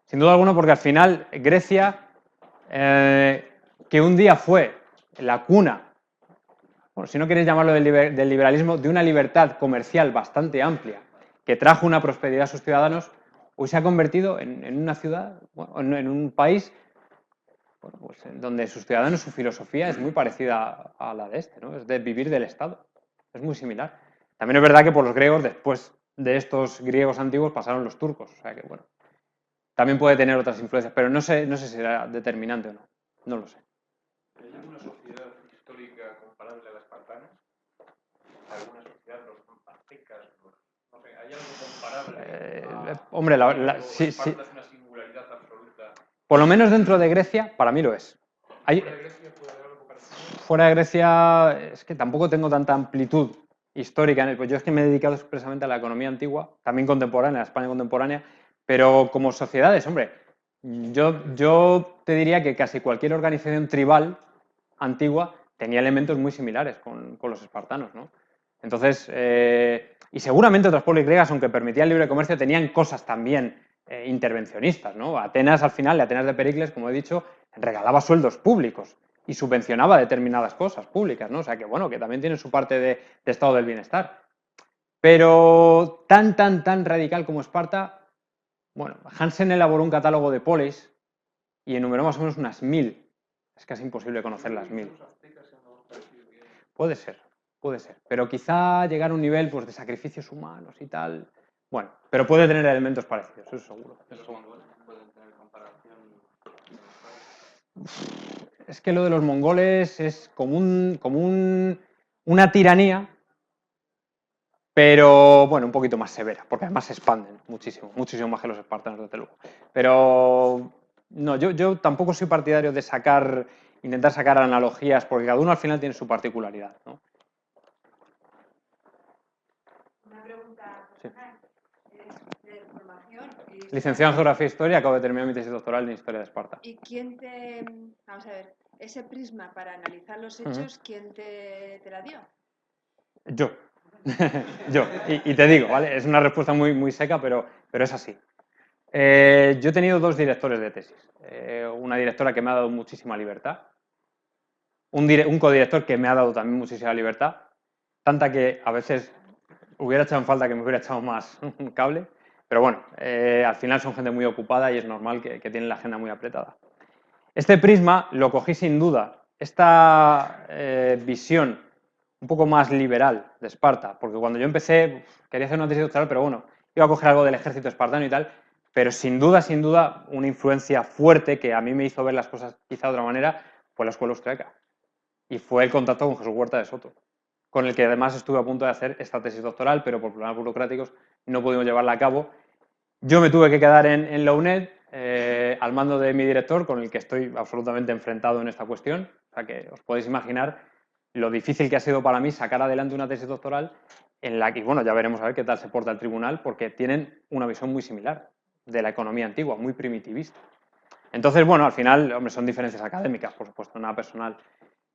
Sin duda alguna porque al final Grecia, que un día fue la cuna, bueno, si no queréis llamarlo del liberalismo, de una libertad comercial bastante amplia, que trajo una prosperidad a sus ciudadanos, hoy se ha convertido en una ciudad, bueno, en un país, bueno, pues, donde sus ciudadanos, su filosofía es muy parecida a la de este, ¿no? Es de vivir del Estado. Es muy similar. También es verdad que por los griegos, después de estos griegos antiguos, pasaron los turcos. O sea que, bueno, también puede tener otras influencias, pero no sé si será determinante o no. No lo sé. ¿Hay alguna sociedad histórica comparable a la espartana? ¿Alguna sociedad, los aztecas? No sé, ¿hay algo comparable? Hombre, sí. Esparta es una singularidad absoluta. Por lo menos dentro de Grecia, para mí lo es. ¿Fuera de Grecia puede haber algo parecido? Fuera de Grecia, es que tampoco tengo tanta amplitud histórica. Pues yo es que me he dedicado expresamente a la economía antigua, también contemporánea, a la España contemporánea, pero como sociedades, hombre, yo te diría que casi cualquier organización tribal antigua tenía elementos muy similares con los espartanos, ¿no? Entonces, y seguramente otras polis griegas, aunque permitían libre comercio, tenían cosas también intervencionistas, ¿no? Atenas, al final, Atenas de Pericles, como he dicho, regalaba sueldos públicos y subvencionaba determinadas cosas públicas, ¿no? O sea que, bueno, que también tiene su parte de estado del bienestar. Pero tan radical como Esparta, bueno, Hansen elaboró un catálogo de polis y enumeró más o menos unas 1000. Es casi imposible conocer las 1000. Puede ser. Pero quizá llegar a un nivel, pues, de sacrificios humanos y tal. Bueno, pero puede tener elementos parecidos, eso seguro. ¿Pueden tener comparación? Es que lo de los mongoles es como una tiranía, pero bueno, un poquito más severa, porque además se expanden muchísimo más que los espartanos, desde luego. Pero no, yo tampoco soy partidario de intentar sacar analogías, porque cada uno al final tiene su particularidad, ¿no? Una pregunta personal. De formación. Licenciado en Geografía e Historia, acabo de terminar mi tesis doctoral en Historia de Esparta. ¿Y quién te... Vamos a ver, ese prisma para analizar los hechos, ¿quién te la dio? Yo. Yo. Y te digo, ¿vale? Es una respuesta muy seca, pero es así. Yo he tenido 2 directores de tesis. Una directora que me ha dado muchísima libertad. Un codirector que me ha dado también muchísima libertad. Tanta que a veces hubiera echado en falta que me hubiera echado más un cable. Pero bueno, al final son gente muy ocupada y es normal que tienen la agenda muy apretada. Este prisma lo cogí sin duda. Esta visión un poco más liberal de Esparta, porque cuando yo empecé quería hacer una tesis doctoral, pero bueno, iba a coger algo del ejército espartano y tal, pero sin duda, una influencia fuerte que a mí me hizo ver las cosas quizá de otra manera fue la escuela austríaca. Y fue el contacto con Jesús Huerta de Soto, con el que además estuve a punto de hacer esta tesis doctoral, pero por problemas burocráticos no pudimos llevarla a cabo. Yo me tuve que quedar en la UNED al mando de mi director, con el que estoy absolutamente enfrentado en esta cuestión. O sea que os podéis imaginar lo difícil que ha sido para mí sacar adelante una tesis doctoral en la que, bueno, ya veremos a ver qué tal se porta el tribunal, porque tienen una visión muy similar de la economía antigua, muy primitivista. Entonces, bueno, al final, hombre, son diferencias académicas, por supuesto, nada personal.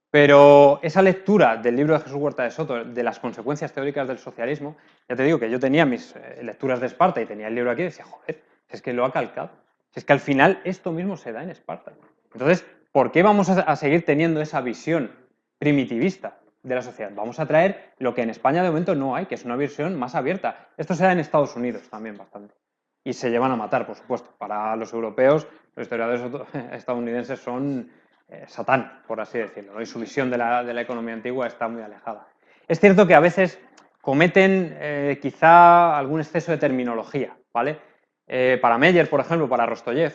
Pero esa lectura del libro de Jesús Huerta de Soto, de las consecuencias teóricas del socialismo, ya te digo que yo tenía mis lecturas de Esparta y tenía el libro aquí y decía, joder, es que lo ha calcado. Es que al final esto mismo se da en Esparta. Entonces, ¿por qué vamos a seguir teniendo esa visión primitivista de la sociedad? Vamos a traer lo que en España de momento no hay, que es una visión más abierta. Esto se da en Estados Unidos también bastante. Y se llevan a matar, por supuesto. Para los europeos, los historiadores estadounidenses son Satán, por así decirlo, ¿no? Y su visión de la economía antigua está muy alejada. Es cierto que a veces cometen quizá algún exceso de terminología, ¿vale? Para Meyer, por ejemplo, para Rostoyev,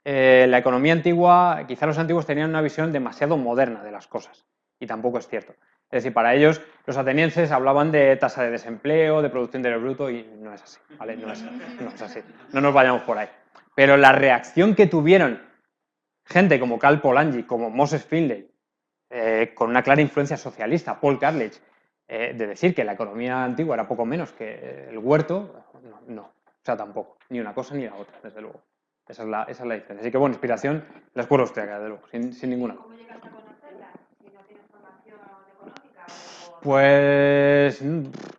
la economía antigua, quizá los antiguos tenían una visión demasiado moderna de las cosas, y tampoco es cierto. Es decir, para ellos, los atenienses hablaban de tasa de desempleo, de Producto Interior Bruto, y no es así, ¿vale? No es así. No nos vayamos por ahí. Pero la reacción que tuvieron gente como Karl Polanyi, como Moses Finley, con una clara influencia socialista, Paul Cartledge, de decir que la economía antigua era poco menos que el huerto, no. O sea, tampoco. Ni una cosa ni la otra, desde luego. Esa es la diferencia. Así que, bueno, inspiración, la escuela austríaca, desde luego, sin ninguna. ¿Cómo llegaste a conocerla? Si no tienes formación económica o... Pues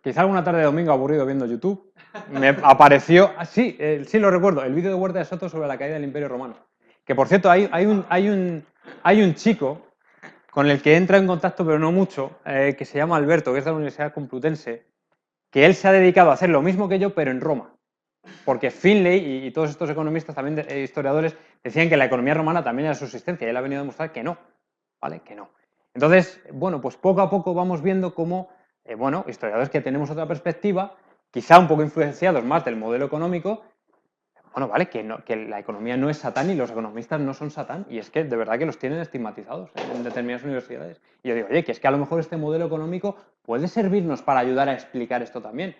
quizá alguna tarde de domingo aburrido viendo YouTube, me apareció, sí lo recuerdo, el vídeo de Huerta de Soto sobre la caída del Imperio Romano. Que, por cierto, hay un chico con el que entra en contacto, pero no mucho, que se llama Alberto, que es de la Universidad Complutense, que él se ha dedicado a hacer lo mismo que yo, pero en Roma. Porque Finlay y todos estos economistas, también historiadores, decían que la economía romana también era subsistencia y él ha venido a demostrar que no, ¿vale? Que no. Entonces, bueno, pues poco a poco vamos viendo cómo, bueno, historiadores que tenemos otra perspectiva, quizá un poco influenciados más del modelo económico, bueno, vale, que la economía no es Satán y los economistas no son Satán, y es que de verdad que los tienen estigmatizados en determinadas universidades. Y yo digo, oye, que es que a lo mejor este modelo económico puede servirnos para ayudar a explicar esto también.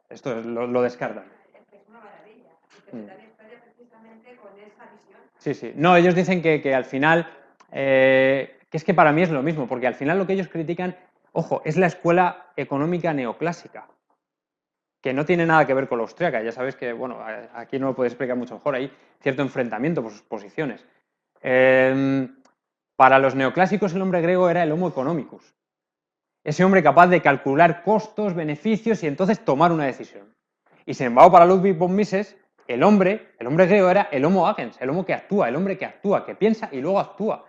Esto lo descartan. Es una maravilla. Y te da la historia precisamente con esa visión. Sí, sí. No, ellos dicen que al final, que es que para mí es lo mismo, porque al final lo que ellos critican, ojo, es la escuela económica neoclásica, que no tiene nada que ver con la austríaca. Ya sabéis que, bueno, aquí no lo puedo explicar mucho mejor, hay cierto enfrentamiento por sus posiciones. Para los neoclásicos el hombre griego era el homo economicus, ese hombre capaz de calcular costos, beneficios y entonces tomar una decisión. Y sin embargo, para Ludwig von Mises, el hombre griego era el homo agens, el homo que actúa, el hombre que actúa, que piensa y luego actúa.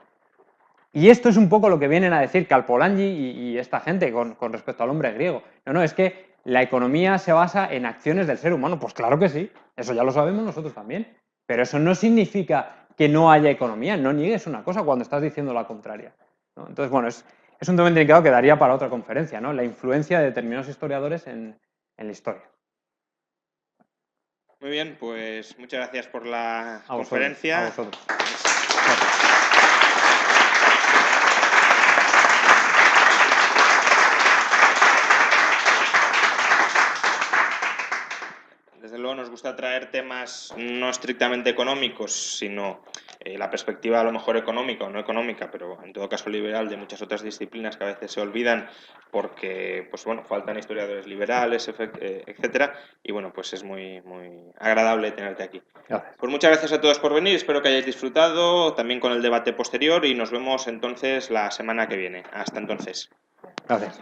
Y esto es un poco lo que vienen a decir Calpolanyi y esta gente con respecto al hombre griego. No, es que la economía se basa en acciones del ser humano. Pues claro que sí, eso ya lo sabemos nosotros también. Pero eso no significa que no haya economía, no niegues una cosa cuando estás diciendo la contraria, ¿no? Entonces, bueno, es un tema intrincado que daría para otra conferencia, ¿no? La influencia de determinados historiadores en la historia. Muy bien, pues muchas gracias por la A vosotros, conferencia. a vosotros. Desde luego nos gusta traer temas no estrictamente económicos, sino la perspectiva a lo mejor económica o no económica, pero en todo caso liberal de muchas otras disciplinas que a veces se olvidan porque, pues bueno, faltan historiadores liberales, etcétera, y bueno, pues es muy, muy agradable tenerte aquí. Gracias. Pues muchas gracias a todos por venir, espero que hayáis disfrutado también con el debate posterior y nos vemos entonces la semana que viene. Hasta entonces. Gracias.